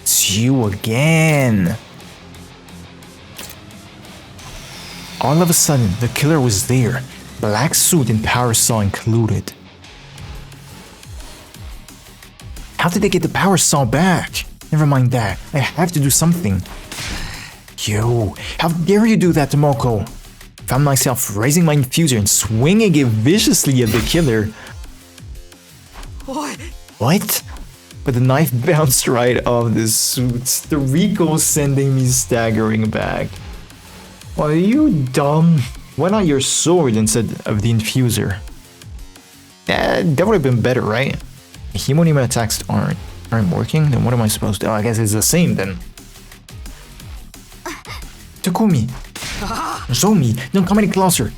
It's you again. All of a sudden, the killer was there, black suit and power saw included. How did they get the power saw back? Never mind that, I have to do something. Yo, how dare you do that to Moko? Found myself raising my infuser and swinging it viciously at the killer. What? But the knife bounced right off the suit, the recoil sending me staggering back. Are you dumb? Why not your sword instead of the infuser? That would have been better, right? Himonima attacks aren't working? Then what am I supposed to do? Oh, I guess it's the same then. Takumi! Nozomi, don't come any closer!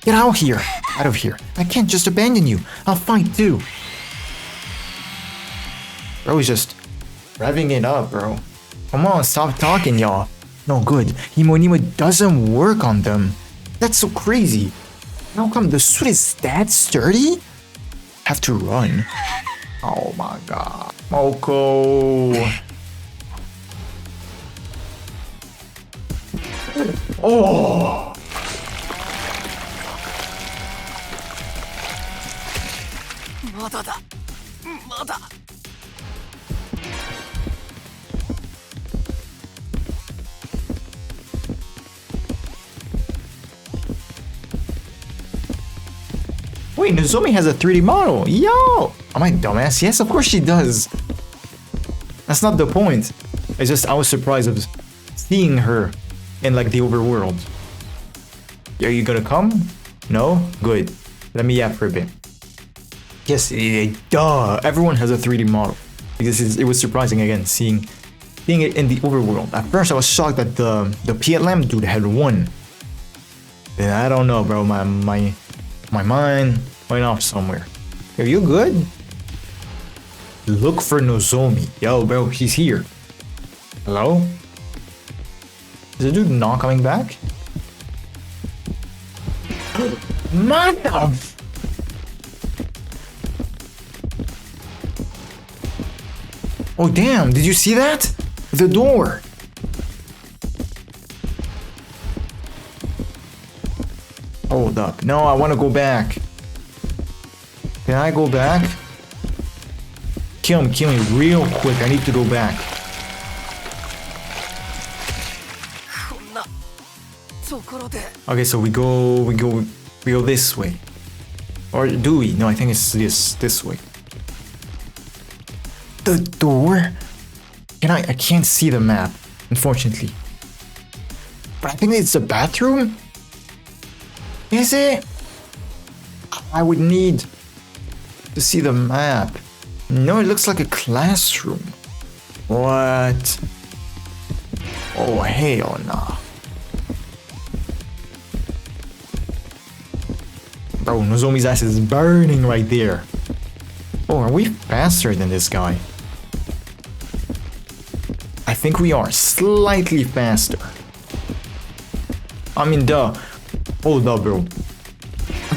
Get out here! Out of here! I can't just abandon you! I'll fight too! Bro is just revving it up, bro. Come on, stop talking, y'all. No good. Himonima doesn't work on them. That's so crazy. How come the suit is that sturdy? Have to run. Oh my god. Moko. Oh. Wait, Nozomi has a 3D model. Yo! Am I a dumbass? Yes, of course she does. That's not the point. It's just I was surprised of seeing her in like the overworld. Are you gonna come? No? Good. Let me yap for a bit. Yes, duh. Everyone has a 3D model. Because it was surprising again seeing it in the overworld. At first I was shocked that the PLM dude had won. Then I don't know, bro. My mind went off somewhere. Are you good? Look for Nozomi. Yo, bro, he's here. Hello? Is the dude not coming back? Mother! Oh damn, did you see that? The door. Hold up. No, I want to go back. Can I go back? Kill me real quick. I need to go back. Okay, so we go this way. Or do we? No, I think it's this way. The door? I can't see the map, unfortunately. But I think it's the bathroom? Is it? I would need to see the map. No, it looks like a classroom. What? Oh, hell no. Bro, Nozomi's ass is burning right there. Oh, are we faster than this guy? I think we are slightly faster. I mean, duh. Hold up, bro.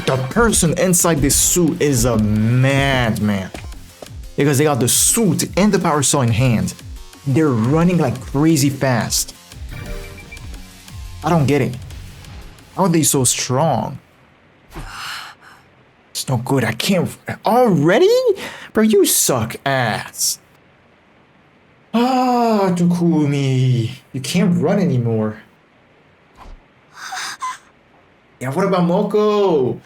The person inside this suit is a madman. Because they got the suit and the power saw in hand. They're running like crazy fast. I don't get it. How are they so strong? It's no good. I can't. Already? Bro, you suck ass. Ah, Takumi. You can't run anymore. Yeah, what about Moko?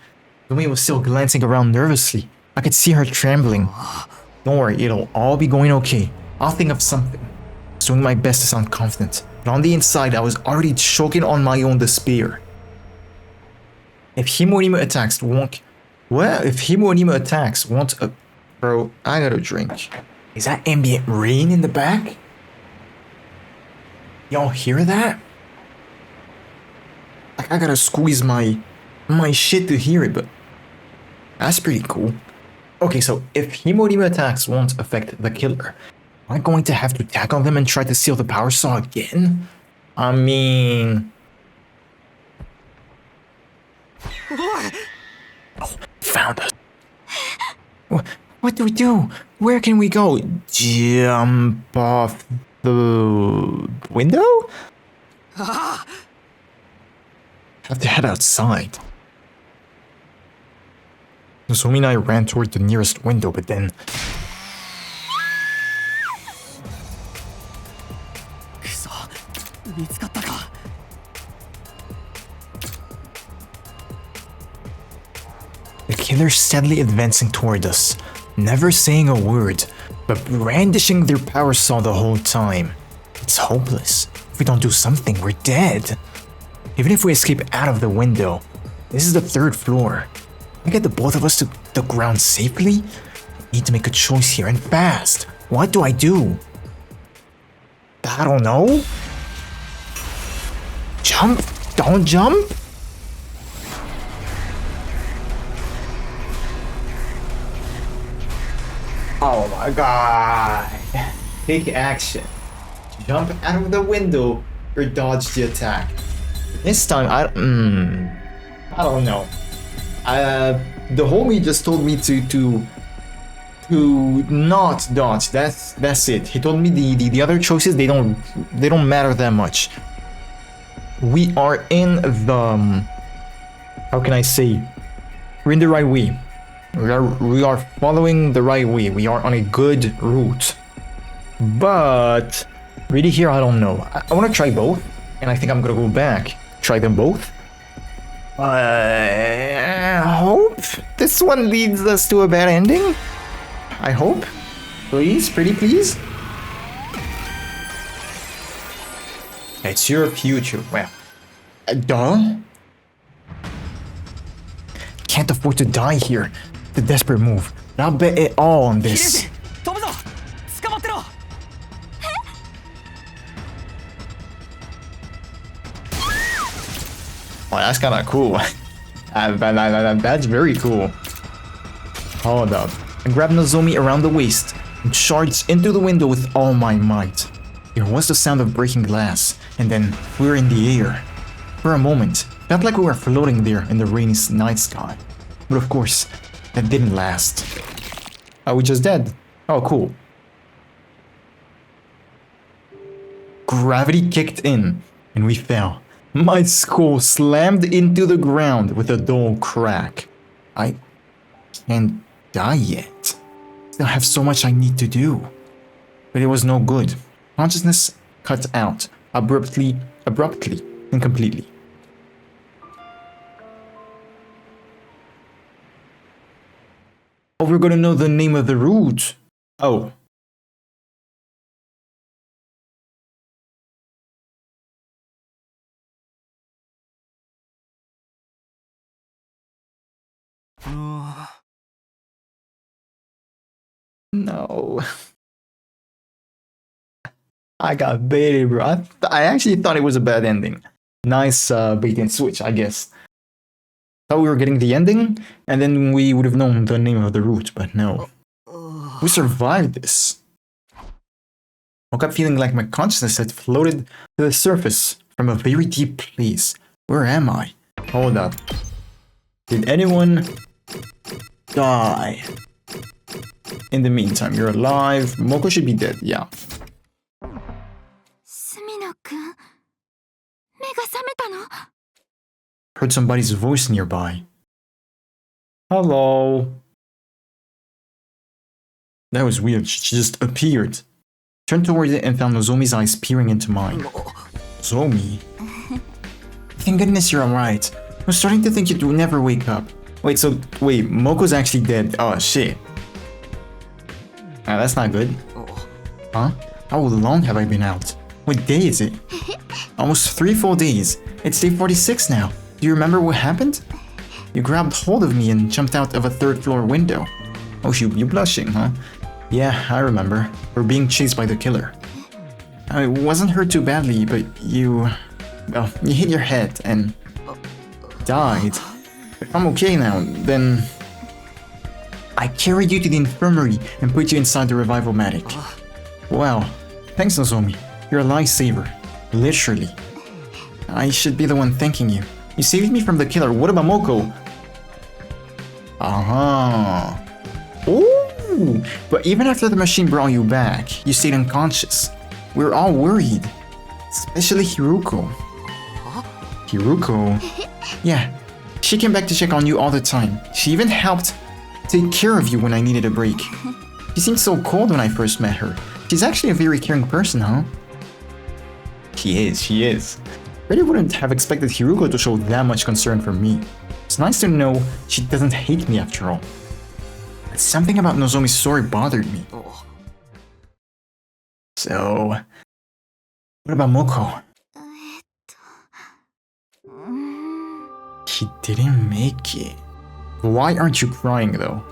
Nozomi was still glancing around nervously. I could see her trembling. Don't worry, it'll all be going okay. I'll think of something. I was doing my best to sound confident, but on the inside I was already choking on my own despair. If Himorima attacks won't... Well, if Himorima attacks won't... Bro, I gotta drink. Is that ambient rain in the back? Y'all hear that? Like, I gotta squeeze my shit to hear it, but that's pretty cool. Okay, so if Himorima attacks won't affect the killer, am I going to have to tackle them and try to steal the power saw again? I mean... Oh, found us. What do we do? Where can we go? Jump off the window? Have to head outside. Nozomi and I ran toward the nearest window, but then... The killer's steadily advancing toward us, never saying a word, but brandishing their power saw the whole time. It's hopeless. If we don't do something, we're dead. Even if we escape out of the window, this is the 3rd floor. Can I get the both of us to the ground safely? I need to make a choice here and fast. What do I do? I don't know. Jump? Don't jump? Oh my god. Take action. Jump out of the window or dodge the attack. This time, I don't know. The homie just told me to not dodge. That's it. He told me the other choices they don't matter that much. We are in the how can I say? We're in the right way. We are following the right way. We are on a good route. But really here, I don't know. I want to try both, and I think I'm gonna go back. Try them both. I hope this one leads us to a bad ending. I hope. Please, pretty please. It's your future. Well, duh. Can't afford to die here. The desperate move. But I'll bet it all on this. Oh, that's kind of cool. That's very cool. Hold up. I grabbed Nozomi around the waist and charged into the window with all my might. There was the sound of breaking glass, and then we were in the air. For a moment, it felt like we were floating there in the rainy night sky. But of course, that didn't last. Are we just dead? Oh, cool. Gravity kicked in, and we fell. My skull slammed into the ground with a dull crack. I can't die yet. Still have so much I need to do. But it was no good. Consciousness cut out, abruptly, and completely. Oh, we're gonna know the name of the route. Oh. No. I got baited, bro. I actually thought it was a bad ending. Nice bait and switch, I guess. Thought we were getting the ending, and then we would have known the name of the route, but no. We survived this. Woke up feeling like my consciousness had floated to the surface from a very deep place. Where am I? Hold up. Did anyone die? In the meantime, you're alive. Moko should be dead, yeah. Heard somebody's voice nearby. Hello. That was weird. She just appeared. Turned towards it and found Nozomi's eyes peering into mine. Nozomi? Thank goodness you're alright. I was starting to think you'd never wake up. Wait, Moko's actually dead. Oh, shit. That's not good. Huh? How long have I been out? What day is it? Almost 3 full days. It's day 46 now. Do you remember what happened? You grabbed hold of me and jumped out of a 3rd floor window. Oh shoot, you blushing, huh? Yeah, I remember. We're being chased by the killer. I wasn't hurt too badly, but you hit your head and died. If I'm okay now, then I carried you to the infirmary and put you inside the revival-matic. Wow, thanks Nozomi. You're a lifesaver. Literally. I should be the one thanking you. You saved me from the killer. What about Moko? Ooh! But even after the machine brought you back, you stayed unconscious. We were all worried. Especially Hiruko. Hiruko? Yeah. She came back to check on you all the time. She even helped take care of you when I needed a break. She seemed so cold when I first met her. She's actually a very caring person, huh? She is. Really wouldn't have expected Hiruko to show that much concern for me. It's nice to know she doesn't hate me after all. But something about Nozomi's story bothered me. So, what about Moko? He didn't make it. Why aren't you crying though?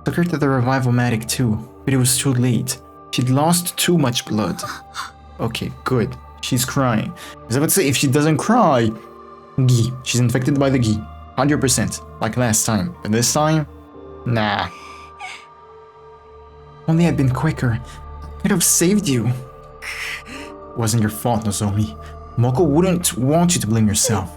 Took her to the revival-matic too, but it was too late. She'd lost too much blood. Okay, good. She's crying. As I would say, if she doesn't cry... Gi. She's infected by the Gi. 100%. Like last time. But this time? Nah. Only I'd been quicker. I could have saved you. Wasn't your fault, Nozomi. Moko wouldn't want you to blame yourself.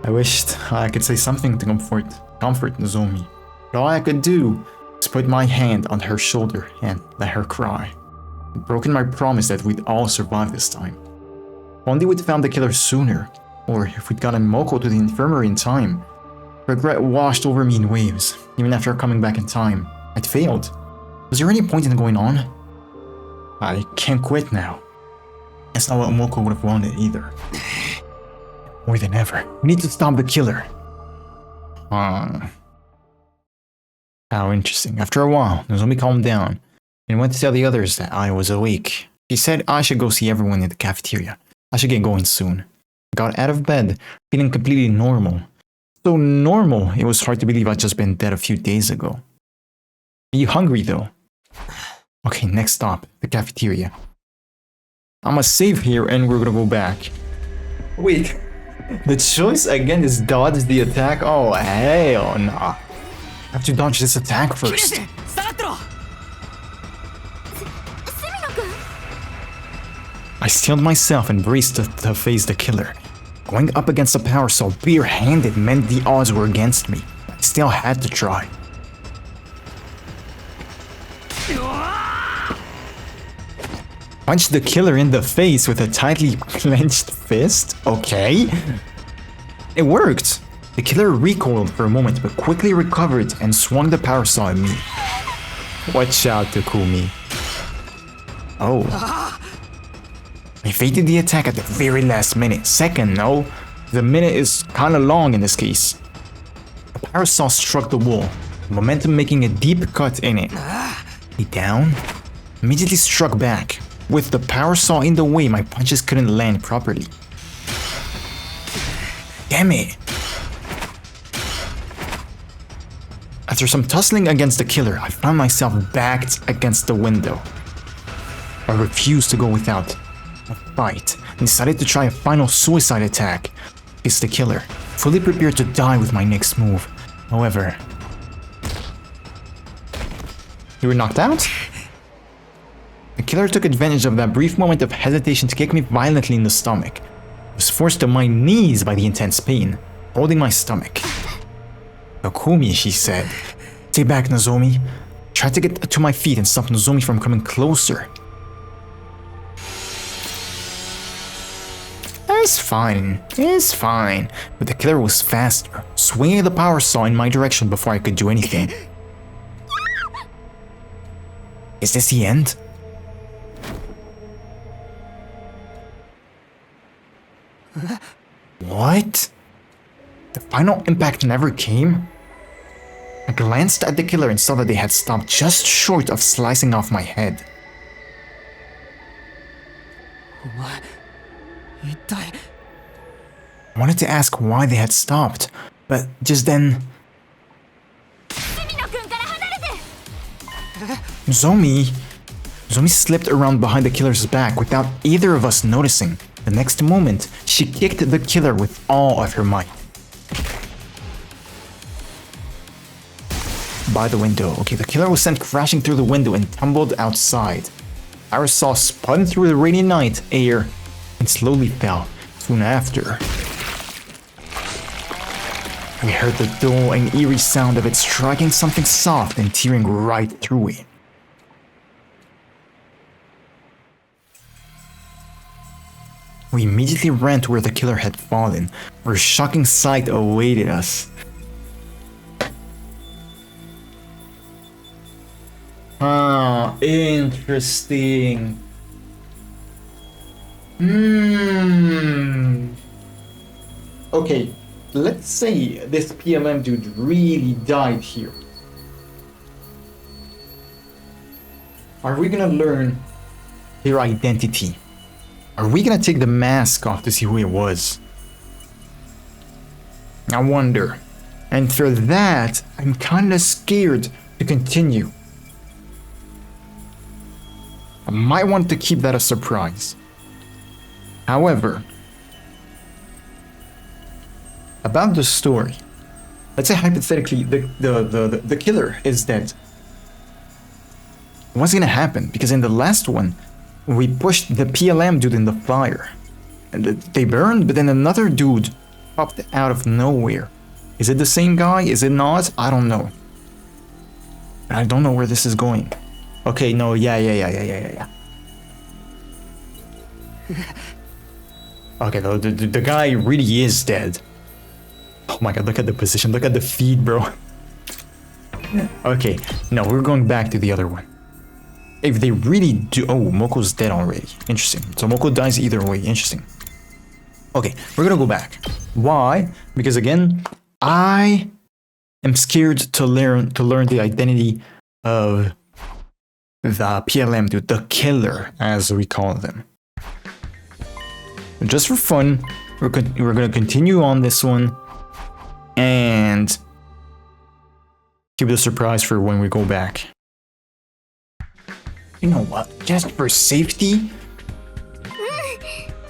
I wished I could say something to comfort Nozomi, but all I could do was put my hand on her shoulder and let her cry. I'd broken my promise that we'd all survive this time. If only we'd found the killer sooner, or if we'd gotten Moko to the infirmary in time. Regret washed over me in waves, even after coming back in time. I'd failed. Was there any point in going on? I can't quit now. That's not what Moko would have wanted either. More than ever, we need to stop the killer. How interesting. After a while, Nozomi calmed down and went to tell the others that I was awake. She said I should go see everyone in the cafeteria. I should get going soon. I got out of bed, feeling completely normal. So normal, it was hard to believe I'd just been dead a few days ago. Are you hungry though? Okay, next stop, the cafeteria. I'ma save here and we're gonna go back. Wait. The choice again is dodge the attack? Oh, hell nah. I have to dodge this attack first. I steeled myself and braced to face the killer. Going up against a power saw bare-handed meant the odds were against me. I still had to try. Punched the killer in the face with a tightly clenched fist? Okay. It worked. The killer recoiled for a moment but quickly recovered and swung the power saw at me. Watch out, Takumi. Oh. I evaded the attack at the very last minute. Second, no. The minute is kinda long in this case. The power saw struck the wall, momentum making a deep cut in it. He down? Immediately struck back. With the power saw in the way, my punches couldn't land properly. Damn it! After some tussling against the killer, I found myself backed against the window. I refused to go without a fight and decided to try a final suicide attack against the killer, fully prepared to die with my next move. However... You were knocked out? The killer took advantage of that brief moment of hesitation to kick me violently in the stomach. I was forced to my knees by the intense pain, holding my stomach. Takumi, she said. Stay back, Nozomi. Tried to get to my feet and stop Nozomi from coming closer. It's fine. But the killer was faster, swinging the power saw in my direction before I could do anything. Is this the end? What? The final impact never came? I glanced at the killer and saw that they had stopped just short of slicing off my head. I wanted to ask why they had stopped, but just then... Zomi slipped around behind the killer's back without either of us noticing. The next moment, she kicked the killer with all of her might. By the window. Okay, the killer was sent crashing through the window and tumbled outside. Our saw spun through the rainy night air and slowly fell soon after. We heard the dull and eerie sound of it striking something soft and tearing right through it. We immediately ran to where the killer had fallen, where a shocking sight awaited us. Ah, interesting. Okay, let's say this PLM dude really died here. Are we gonna learn their identity? Are we gonna take the mask off to see who it was? I wonder. And for that, I'm kinda scared to continue. I might want to keep that a surprise. However, about the story, let's say hypothetically the killer is dead. What's gonna happen? Because in the last one, we pushed the PLM dude in the fire. And they burned, but then another dude popped out of nowhere. Is it the same guy? Is it not? I don't know. I don't know where this is going. Okay, no, yeah. Okay, the guy really is dead. Oh my god, look at the position, look at the feed, bro. Okay, no, we're going back to the other one. If they really do... Oh, Moko's dead already. Interesting. So Moko dies either way. Interesting. Okay, we're gonna go back. Why? Because again, I am scared to learn the identity of the PLM dude, the killer, as we call them. Just for fun, we're gonna continue on this one and keep the surprise for when we go back. You know what? Just for safety,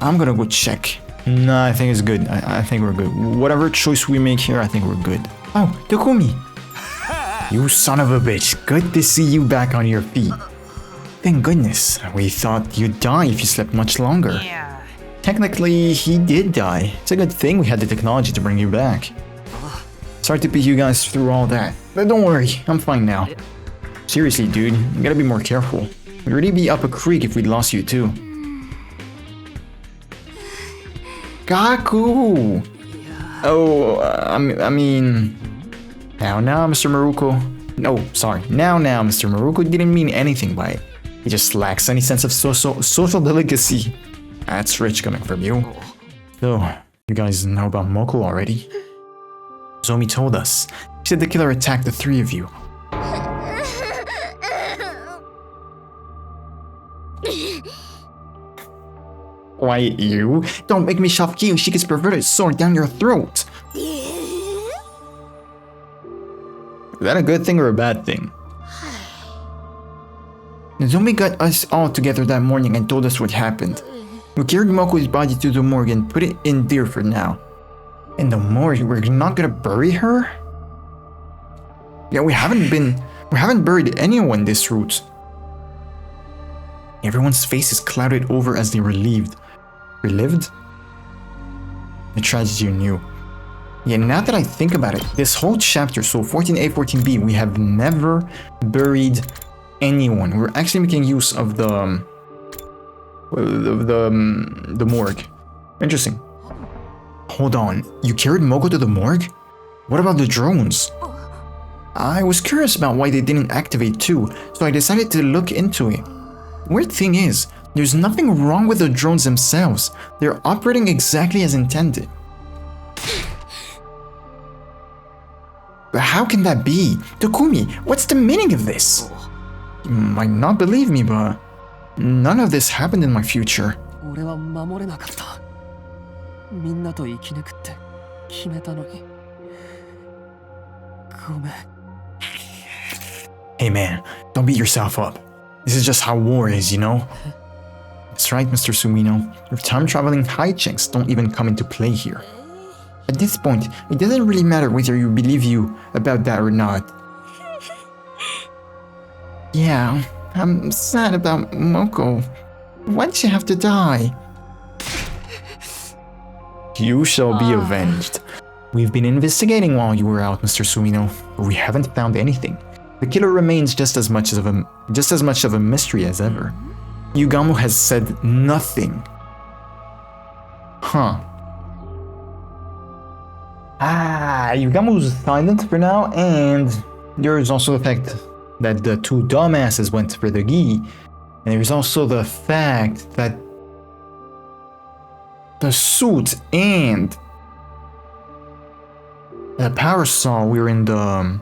I'm gonna go check. No, I think it's good. I think we're good. Whatever choice we make here, I think we're good. Oh, Takumi! You son of a bitch. Good to see you back on your feet. Thank goodness. We thought you'd die if you slept much longer. Yeah. Technically, he did die. It's a good thing we had the technology to bring you back. Sorry to put you guys through all that. But don't worry, I'm fine now. Seriously, dude, you gotta be more careful. We'd really be up a creek if we'd lost you too. Gaku! Oh, I mean... Now, Mr. Maruko. No, sorry. Now, Mr. Maruko didn't mean anything by it. He just lacks any sense of social delicacy. That's rich coming from you. So, you guys know about Moko already? Zomi told us. He said the killer attacked the three of you. Quiet, you. Don't make me shove you. She gets perverted sword down your throat. Is that a good thing or a bad thing? Zombie got us all together that morning and told us what happened. We carried Moko's body to the morgue and put it in there for now. In the morgue, we're not gonna bury her? Yeah, we haven't buried anyone this route. Everyone's face is clouded over as they relived the tragedy you knew. Yeah, now that I think about it, this whole chapter, so 14A, 14B, we have never buried anyone. We're actually making use of the morgue. Interesting. Hold on, you carried Moko to the morgue? What about the drones? I was curious about why they didn't activate too, so I decided to look into it. Weird thing is, there's nothing wrong with the drones themselves. They're operating exactly as intended. But how can that be? Takumi, what's the meaning of this? You might not believe me, but none of this happened in my future. Hey man, don't beat yourself up. This is just how war is, you know? That's right, Mr. Sumino. Your time-traveling hijinks don't even come into play here. At this point, it doesn't really matter whether you believe you about that or not. Yeah, I'm sad about Moko. Why'd she have to die? You shall be avenged. We've been investigating while you were out, Mr. Sumino, but we haven't found anything. The killer remains just as much of a mystery as ever. Yugamu has said nothing. Huh. Yugamu's silent for now, and there is also the fact that the two dumbasses went for the gi, and there's also the fact that the suit and the power saw were in the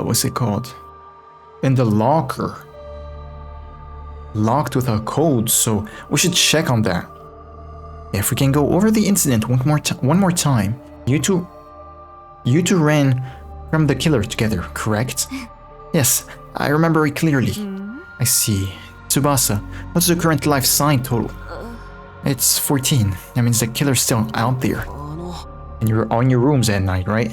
what's it called? In the locker. Locked with a code, so we should check on that. If we can go over the incident one more time. You two ran from the killer together, correct? Yes, I remember it clearly. I see. Tsubasa, what's the current life sign total? It's 14. That means the killer's still out there. And you're on your rooms at night, right?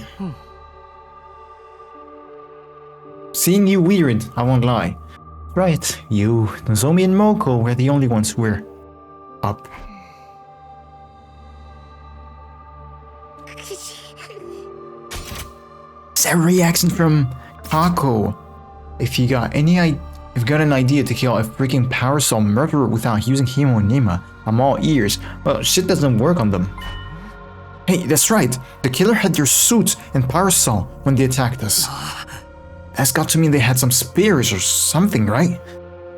Seeing you weird, I won't lie. Right, you, Nozomi and Moko were the only ones who were up. Is that reaction from Kako? If you got an idea to kill a freaking Power Soul murderer without using Himo and Nima, I'm all ears. Well, shit doesn't work on them. Hey, that's right. The killer had their suits and Power Soul when they attacked us. That's got to mean they had some spears or something, right?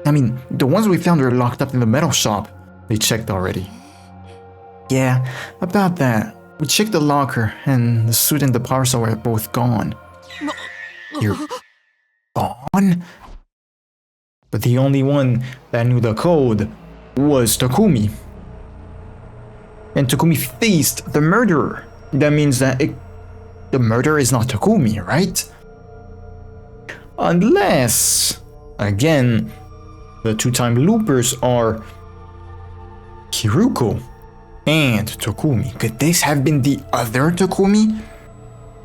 I mean, the ones we found were locked up in the metal shop. They checked already. Yeah, about that. We checked the locker, and the suit and the power saw were both gone. You're gone? But the only one that knew the code was Takumi. And Takumi faced the murderer. That means that the murderer is not Takumi, right? Unless, again, the two-time loopers are Hiruko and Takumi. Could this have been the other Takumi?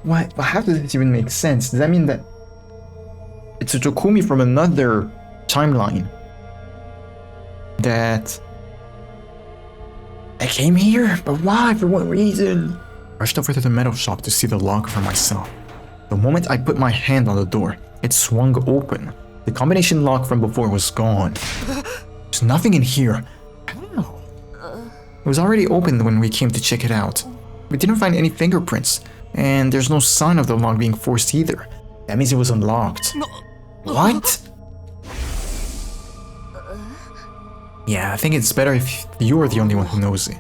What? How does this even make sense? Does that mean that it's a Takumi from another timeline that I came here? But why? For what reason? Rushed over to the metal shop to see the lock for myself. The moment I put my hand on the door, it swung open. The combination lock from before was gone. There's nothing in here. How? It was already open when we came to check it out. We didn't find any fingerprints, and there's no sign of the lock being forced either. That means it was unlocked. What? Yeah, I think it's better if you're the only one who knows it.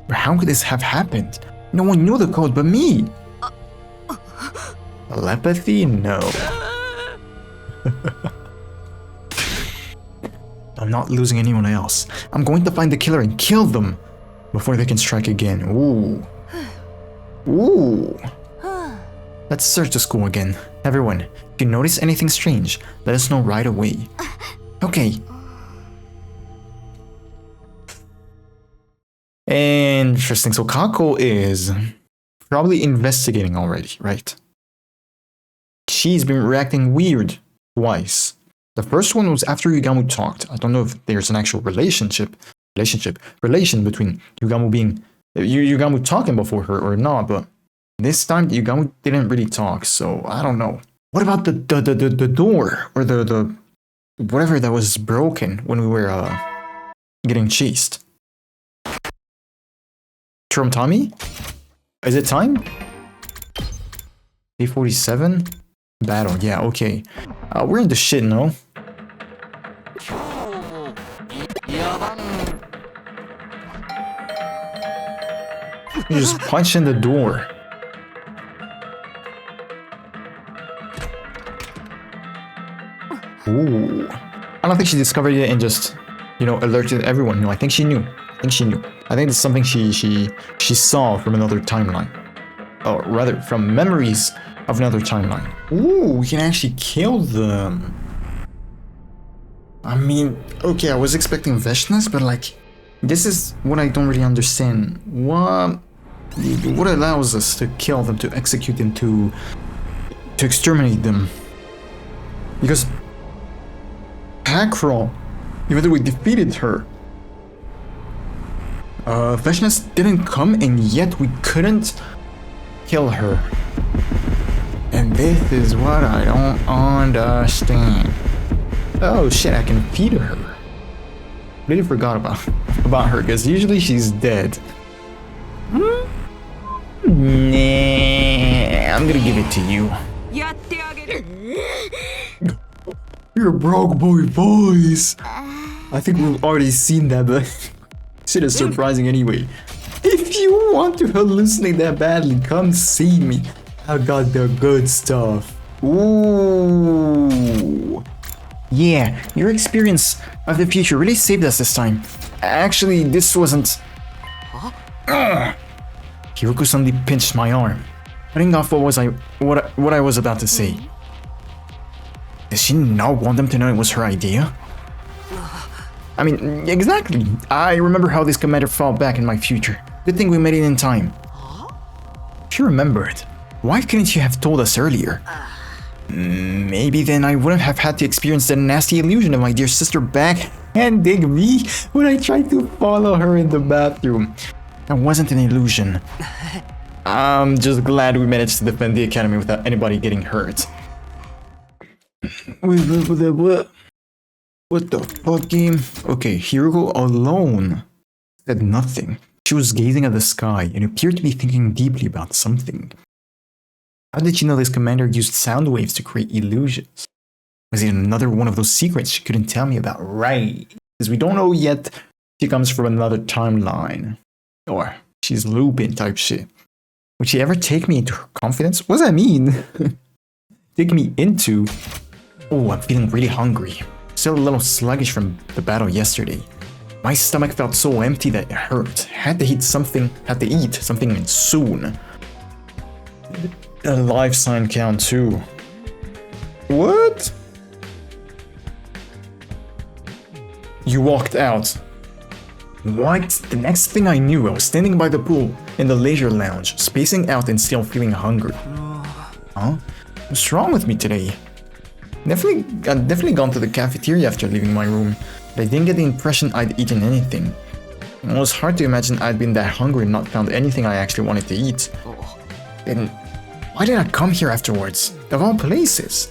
But how could this have happened? No one knew the code but me. Telepathy? No. I'm not losing anyone else. I'm going to find the killer and kill them before they can strike again. Ooh. Ooh. Let's search the school again. Everyone, if you notice anything strange, let us know right away. Okay. Interesting. So Kako is probably investigating already, right? She's been reacting weird twice. The first one was after Yugamu talked. I don't know if there's an actual relation between Yugamu talking before her or not, but this time Yugamu didn't really talk, so I don't know. What about the door or the whatever that was broken when we were getting chased? Tommy? Is it time? 847? Battle, yeah, okay. We're in the shit, no? You just punch in the door. Ooh. I don't think she discovered it and just, you know, alerted everyone. No, I think she knew. I think it's something she saw from another timeline. Or rather, from memories of another timeline. Ooh, we can actually kill them. I mean, okay, I was expecting Veshnas, but like, this is what I don't really understand. What allows us to kill them, to execute them, to exterminate them? Because Packrol, even though we defeated her, Veshnas didn't come, and yet we couldn't kill her. And this is what I don't understand. Oh shit, I can feed her. Really forgot about her, because usually she's dead. Nah, I'm gonna give it to you. Your broke boy voice. I think we've already seen that, but shit is surprising anyway. If you want to hallucinate that badly, come see me. I got the good stuff. Ooh. Yeah, your experience of the future really saved us this time. Actually, this wasn't... Hiroko suddenly pinched my arm, cutting off what I was about to say. Does she not want them to know it was her idea? I mean, exactly. I remember how this commander fought back in my future. Good thing we made it in time. If you remembered, why couldn't you have told us earlier? Maybe then I wouldn't have had to experience the nasty illusion of my dear sister backhanding me when I tried to follow her in the bathroom. That wasn't an illusion. I'm just glad we managed to defend the academy without anybody getting hurt. What the fuck, game? Okay, Hiroko alone said nothing. She was gazing at the sky and appeared to be thinking deeply about something. How did she know this commander used sound waves to create illusions? Was it another one of those secrets she couldn't tell me about? Right, because we don't know yet she comes from another timeline. Or she's Lupin type shit. Would she ever take me into her confidence? What does that mean? Take me into... Oh, I'm feeling really hungry. Still a little sluggish from the battle yesterday. My stomach felt so empty that it hurt. Had to eat something soon. A life sign count too. What? You walked out. What? The next thing I knew, I was standing by the pool in the leisure lounge, spacing out and still feeling hungry. Huh? What's wrong with me today? I'd definitely gone to the cafeteria after leaving my room, but I didn't get the impression I'd eaten anything. It was hard to imagine I'd been that hungry and not found anything I actually wanted to eat. Then, why did I come here afterwards? Of all places?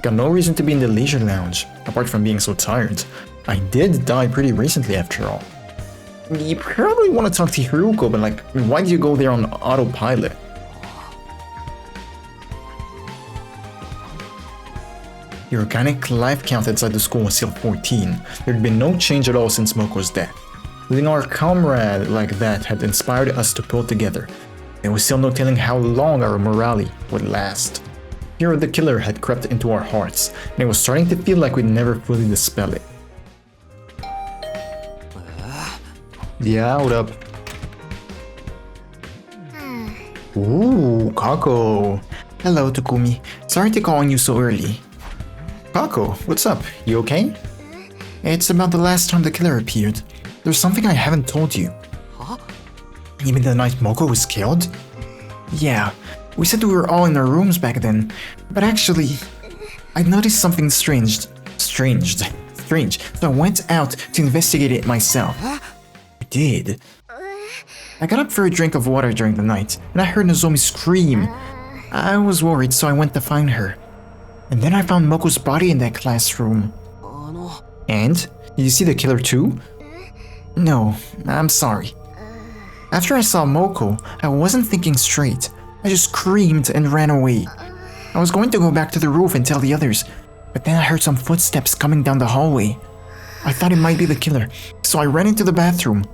Got no reason to be in the leisure lounge, apart from being so tired. I did die pretty recently after all. You probably want to talk to Hiroko, but like, why did you go there on autopilot? The organic life count inside the school was still 14. There'd been no change at all since Moko's death. Losing our comrade like that had inspired us to pull together. There was still no telling how long our morale would last. Fear of the killer had crept into our hearts, and it was starting to feel like we'd never fully dispel it. Yeah, what up? Ooh, Kako. Hello, Takumi. Sorry to call on you so early. Kako, what's up? You okay? It's about the last time the killer appeared. There's something I haven't told you. Huh? Even the night Moko was killed? Yeah, we said we were all in our rooms back then, but actually, I noticed something strange, so I went out to investigate it myself. I did. I got up for a drink of water during the night, and I heard Nozomi scream. I was worried, so I went to find her. And then I found Moko's body in that classroom. And? Did you see the killer too? No, I'm sorry. After I saw Moko, I wasn't thinking straight. I just screamed and ran away. I was going to go back to the roof and tell the others, but then I heard some footsteps coming down the hallway. I thought it might be the killer, so I ran into the bathroom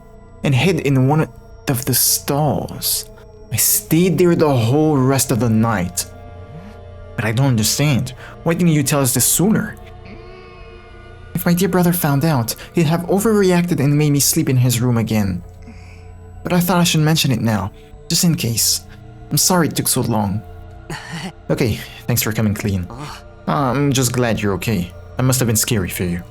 and hid in one of the stalls. I stayed there the whole rest of the night. But I don't understand. Why didn't you tell us this sooner? If my dear brother found out, he'd have overreacted and made me sleep in his room again. But I thought I should mention it now, just in case. I'm sorry it took so long. Okay, thanks for coming clean. I'm just glad you're okay. That must have been scary for you.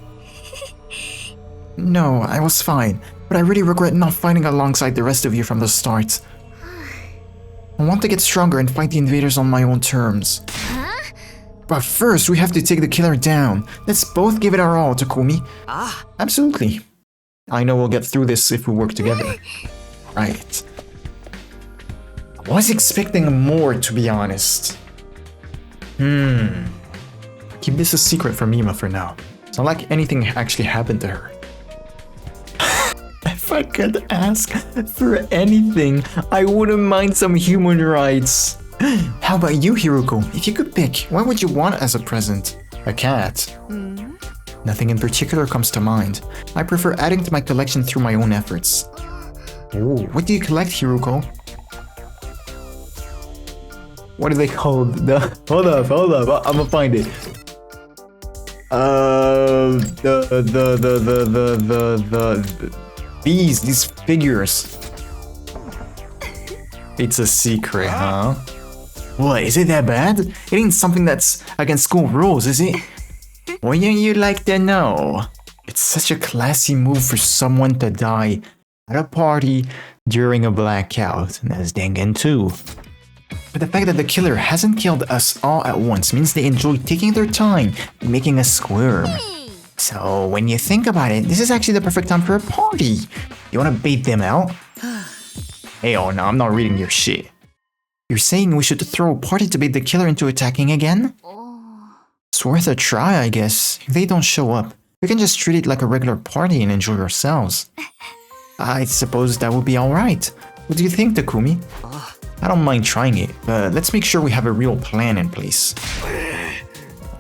No, I was fine, but I really regret not fighting alongside the rest of you from the start. I want to get stronger and fight the invaders on my own terms. But first, we have to take the killer down. Let's both give it our all, Takumi. Absolutely. I know we'll get through this if we work together. Right. I was expecting more, to be honest. Keep this a secret from Mima for now. It's not like anything actually happened to her. If I could ask for anything, I wouldn't mind some human rights. How about you, Hiruko? If you could pick, what would you want as a present? A cat? Nothing in particular comes to mind. I prefer adding to my collection through my own efforts. Oh, what do you collect, Hiruko? What are they called? Hold up, I'm gonna find it. These figures. It's a secret, huh? What, is it that bad? It ain't something that's against school rules, is it? Wouldn't you like to know? It's such a classy move for someone to die at a party during a blackout, and that's Dangan too. But the fact that the killer hasn't killed us all at once means they enjoy taking their time and making us squirm. So when you think about it, this is actually the perfect time for a party. You wanna bait them out? Hey, oh no, I'm not reading your shit. You're saying we should throw a party to bait the killer into attacking again? It's worth a try, I guess. If they don't show up, we can just treat it like a regular party and enjoy ourselves. I suppose that would be alright. What do you think, Takumi? I don't mind trying it, but let's make sure we have a real plan in place.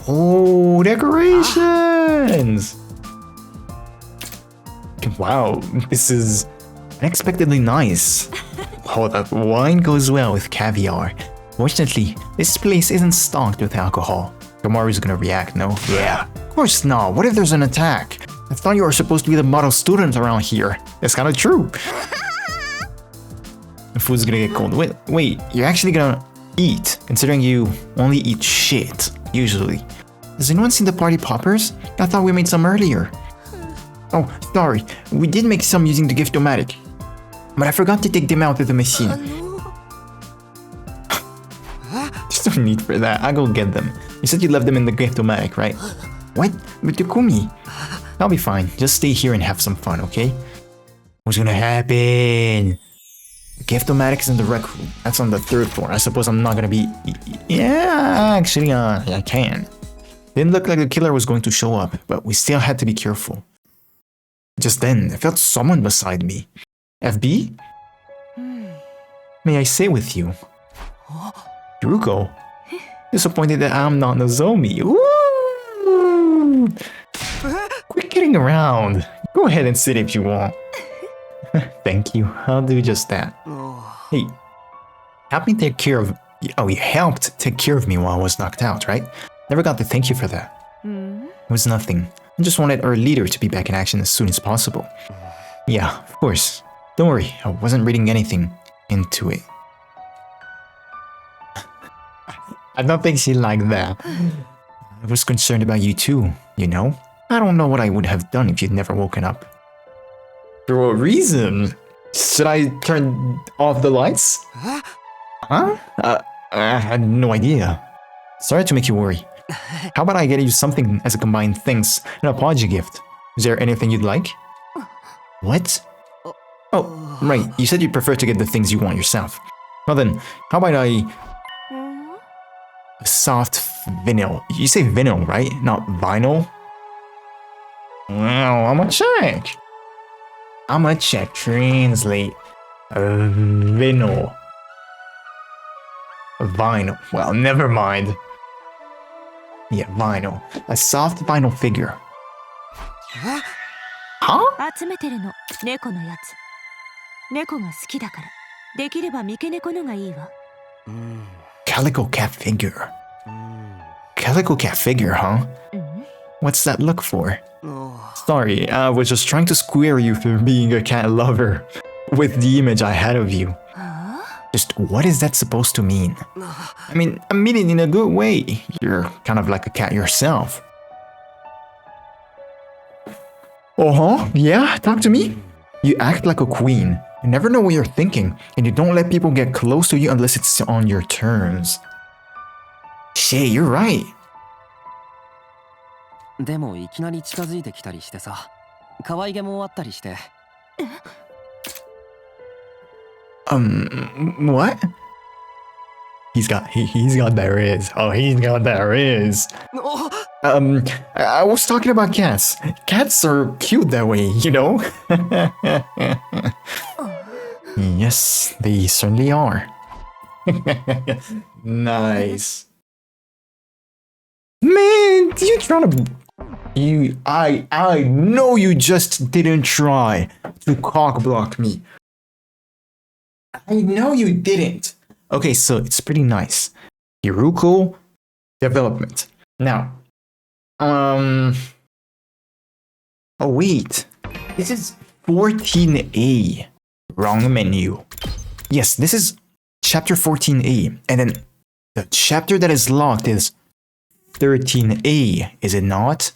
Oh, decorations! Wow, this is unexpectedly nice. Oh, that wine goes well with caviar. Fortunately, this place isn't stocked with alcohol. Tomaru's gonna react, no? Yeah, of course not. What if there's an attack? I thought you were supposed to be the model student around here. That's kinda true. The food's gonna get cold. Wait, you're actually gonna eat, considering you only eat shit, usually. Has anyone seen the party poppers? I thought we made some earlier. Oh, sorry. We did make some using the gift-o-matic, but I forgot to take them out of the machine. There's no need for that. I'll go get them. You said you left them in the gift-o-matic, right? What? But Takumi? I'll be fine. Just stay here and have some fun, okay? What's gonna happen? The gift-o-matic is in the rec room. That's on the 3rd floor. I suppose I'm not gonna be... Yeah, actually, I can. Didn't look like the killer was going to show up, but we still had to be careful. Just then, I felt someone beside me. FB? May I say with you? Hiruko? Disappointed that I'm not Nozomi. Ooh! Quit kidding around. Go ahead and sit if you want. Thank you. I'll do just that. Hey, help me take care of... Oh, you helped take care of me while I was knocked out, right? Never got to thank you for that. It was nothing. I just wanted our leader to be back in action as soon as possible. Yeah, of course. Don't worry, I wasn't reading anything into it. I don't think she liked that. I was concerned about you too, you know? I don't know what I would have done if you'd never woken up. For what reason? Should I turn off the lights? Huh? I had no idea. Sorry to make you worry. How about I get you something as a combined thanks, an apology gift? Is there anything you'd like? What? Oh, right, you said you'd prefer to get the things you want yourself. Well then, how about a soft vinyl? You say vinyl, right? Not vinyl? Well, I'ma check. Translate. Vinyl. Vinyl. Well, never mind. Yeah, vinyl. A soft vinyl figure. Huh? 集めてるの、猫のやつ。猫が好きだから。できれば三毛猫のがいいわ。Calico cat figure. Calico cat figure, huh? What's that look for? Sorry, I was just trying to square you for being a cat lover with the image I had of you. Just what is that supposed to mean? I mean it in a good way. You're kind of like a cat yourself. Yeah, talk to me. You act like a queen. You never know what you're thinking, and you don't let people get close to you unless it's on your terms. Shay, you're right. でもいきなり近づいてきたりしてさ、可愛げもあったりして。What? He's got that riz. Oh, he's got that riz. I was talking about cats. Cats are cute that way, you know? Yes, they certainly are. Nice. Man, you trying to... I know you just didn't try to cock-block me. I know you didn't. Okay, so it's pretty nice. Hiruko development. Now, oh wait, this is 14A. Wrong menu. Yes, this is chapter 14A, and then the chapter that is locked is 13A, is it not?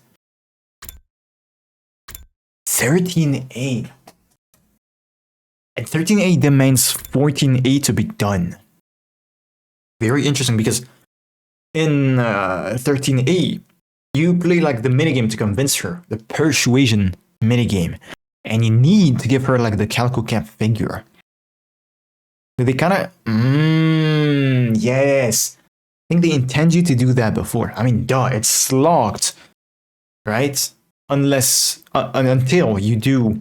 13A. And 13A demands 14A to be done. Very interesting because in 13A, you play like the minigame to convince her, the persuasion minigame, and you need to give her like the Calico Cat figure. They kind of, yes. I think they intend you to do that before. I mean, duh, it's locked, right? Unless, until you do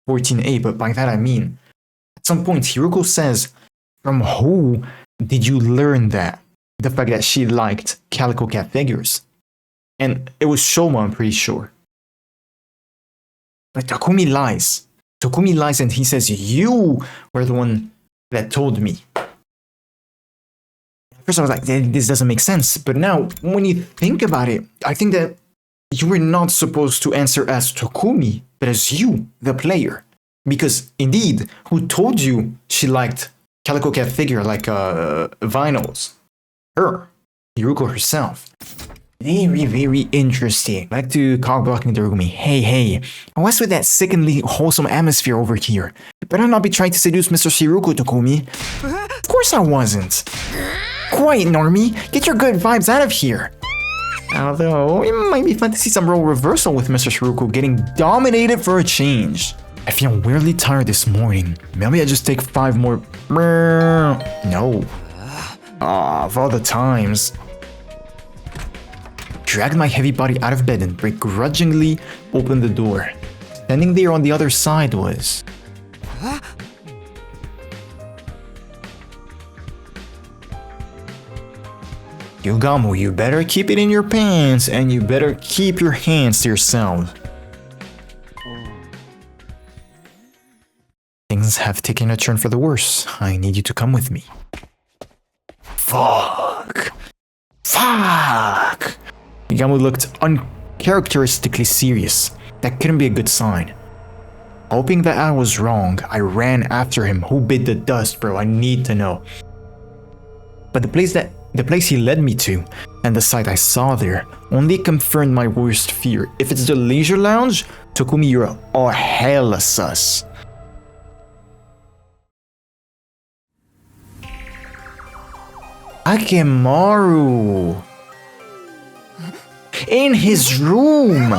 14A, but by that I mean, at some point, Hiruko says, from who did you learn that? The fact that she liked Calico Cat figures. And it was Shoma, I'm pretty sure. But Takumi lies. Takumi lies and he says, you were the one that told me. First I was like, this doesn't make sense. But now, when you think about it, I think that you were not supposed to answer as Takumi, but as you, the player. Because indeed, who told you she liked Calico Cat figure like vinyls? Her. Hiruko herself. Very, very interesting. Back to cock-blocking Darumi. Hey, what's with that sickeningly wholesome atmosphere over here? You better not be trying to seduce Mr. Shiruko, Takumi. Of course I wasn't. Quiet, Normie. Get your good vibes out of here. Although, it might be fun to see some role reversal with Mr. Shiruko getting dominated for a change. I feel weirdly tired this morning. Maybe I just take 5 more... No. Of all the times. Dragged my heavy body out of bed and begrudgingly opened the door. Standing there on the other side was... Yugamu, you better keep it in your pants and you better keep your hands to yourself. Things have taken a turn for the worse. I need you to come with me. Fuck. Yugamu looked uncharacteristically serious. That couldn't be a good sign. Hoping that I was wrong, I ran after him. Who bit the dust, bro? I need to know. But the place he led me to, and the sight I saw there, only confirmed my worst fear. If it's the leisure lounge, Takumi, you're all hella sus. Akemaru! In his room!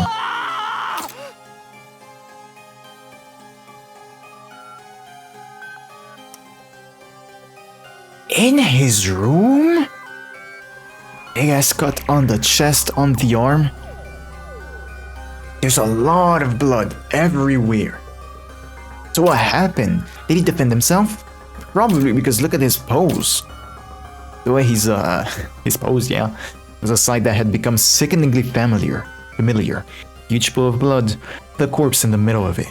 In his room? Big ass cut on the chest, on the arm. There's a lot of blood everywhere. So what happened? Did he defend himself? Probably, because look at his pose. The way he's his pose, yeah, was a sight that had become sickeningly familiar. Huge pool of blood, the corpse in the middle of it.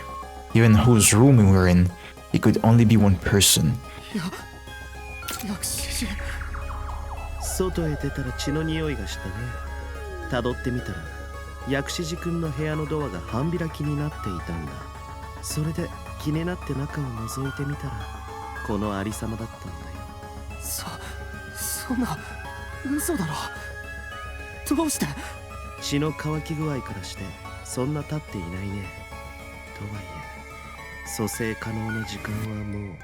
Given whose room we were in, it could only be one person. 外へ出たら血の匂いがしたね。辿ってみたら薬師寺君の部屋のドアが半開きになっていたんだ。それで気になって中を覗いてみたらこのありさまだったんだよ。そんな嘘だろ。どうして？血の乾き具合からしてそんな経っていないね。とはいえ蘇生可能な時間はもう。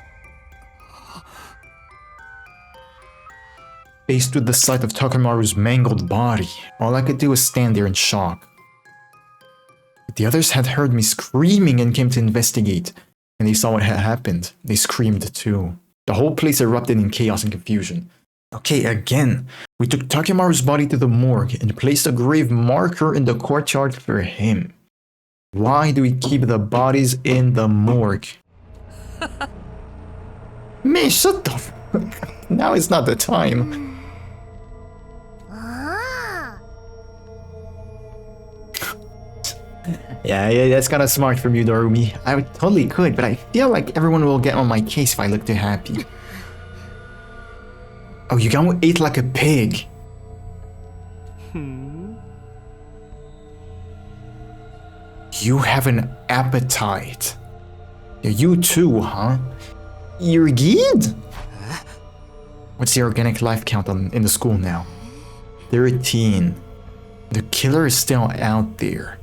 Faced with the sight of Takemaru's mangled body, all I could do was stand there in shock. But the others had heard me screaming and came to investigate, and they saw what had happened. They screamed too. The whole place erupted in chaos and confusion. Okay, again, we took Takemaru's body to the morgue and placed a grave marker in the courtyard for him. Why do we keep the bodies in the morgue? Man, shut the fuck up. Now is not the time. Yeah, that's kind of smart from you, Darumi. I totally could, but I feel like everyone will get on my case if I look too happy. Oh, Yugamu ate like a pig. You have an appetite. Yeah, you too, huh? You're good? What's the organic life count in the school now? 13. The killer is still out there.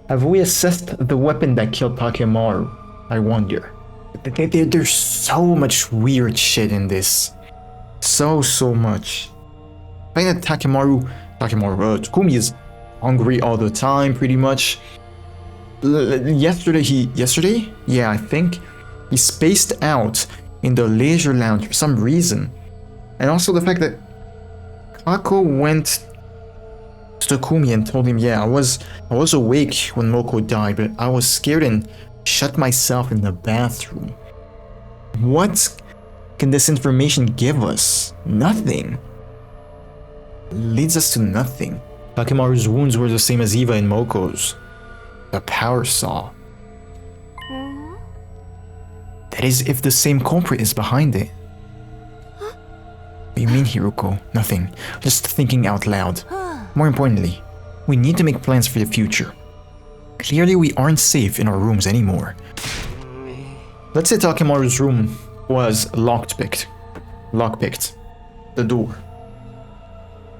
Have we assessed the weapon that killed Takemaru? I wonder. There's so much weird shit in this. So much. I think that Takumi is hungry all the time, pretty much. Yesterday? Yeah, I think. He spaced out in the leisure lounge for some reason. And also the fact that Kako went to Takumi and told him, yeah, I was awake when Moko died, but I was scared and shut myself in the bathroom. What can this information give us? Nothing. It leads us to nothing. Takemaru's wounds were the same as Eva and Moko's. The power saw. That is, if the same culprit is behind it. What do you mean, Hiruko? Nothing. Just thinking out loud. More importantly, we need to make plans for the future. Clearly, we aren't safe in our rooms anymore. Let's say Takemaru's room was lockpicked. The door.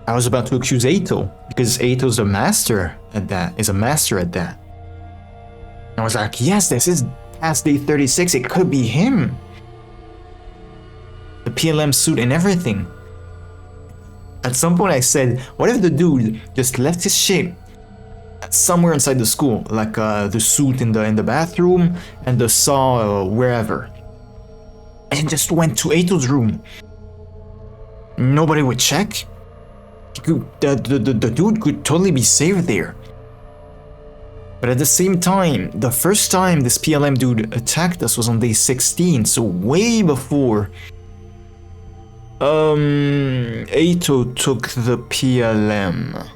I was about to accuse Eito, because Eito's a master at that. I was like, yes, this is past day 36, it could be him. The PLM suit and everything. At some point I said, what if the dude just left his shit somewhere inside the school, like the suit in the bathroom and the saw wherever, and just went to Eito's room? Nobody would check. The dude could totally be safe there. But at the same time, the first time this PLM dude attacked us was on day 16, so way before Eito took the PLM.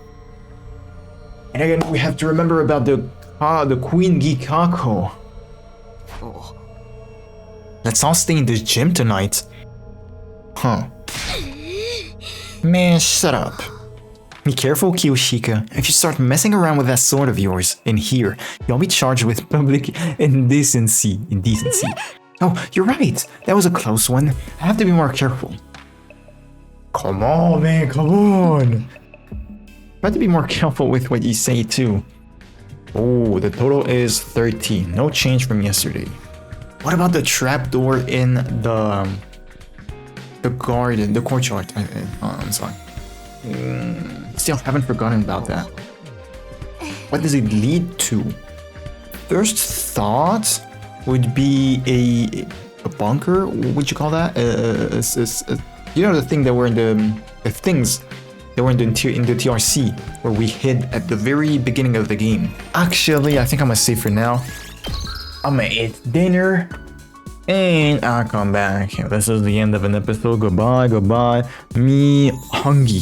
And again, we have to remember about the Queen Gikako. Oh. Let's all stay in the gym tonight. Huh. Man, shut up. Be careful, Kiyoshika. If you start messing around with that sword of yours in here, you'll be charged with public indecency. Oh, you're right. That was a close one. I have to be more careful. Come on, man, come on. I have to be more careful with what you say too. Oh, the total is 13. No change from yesterday. What about the trapdoor in the garden, the courtyard? I'm sorry. Still haven't forgotten about that. What does it lead to? First thought would be a bunker. What would you call that? You know, the thing that were in the things that were in the TRC where we hid at the very beginning of the game. Actually, I think I'm gonna save for now. I'm gonna eat dinner And I come back. This is the end of an episode. Goodbye, goodbye. Me hungry.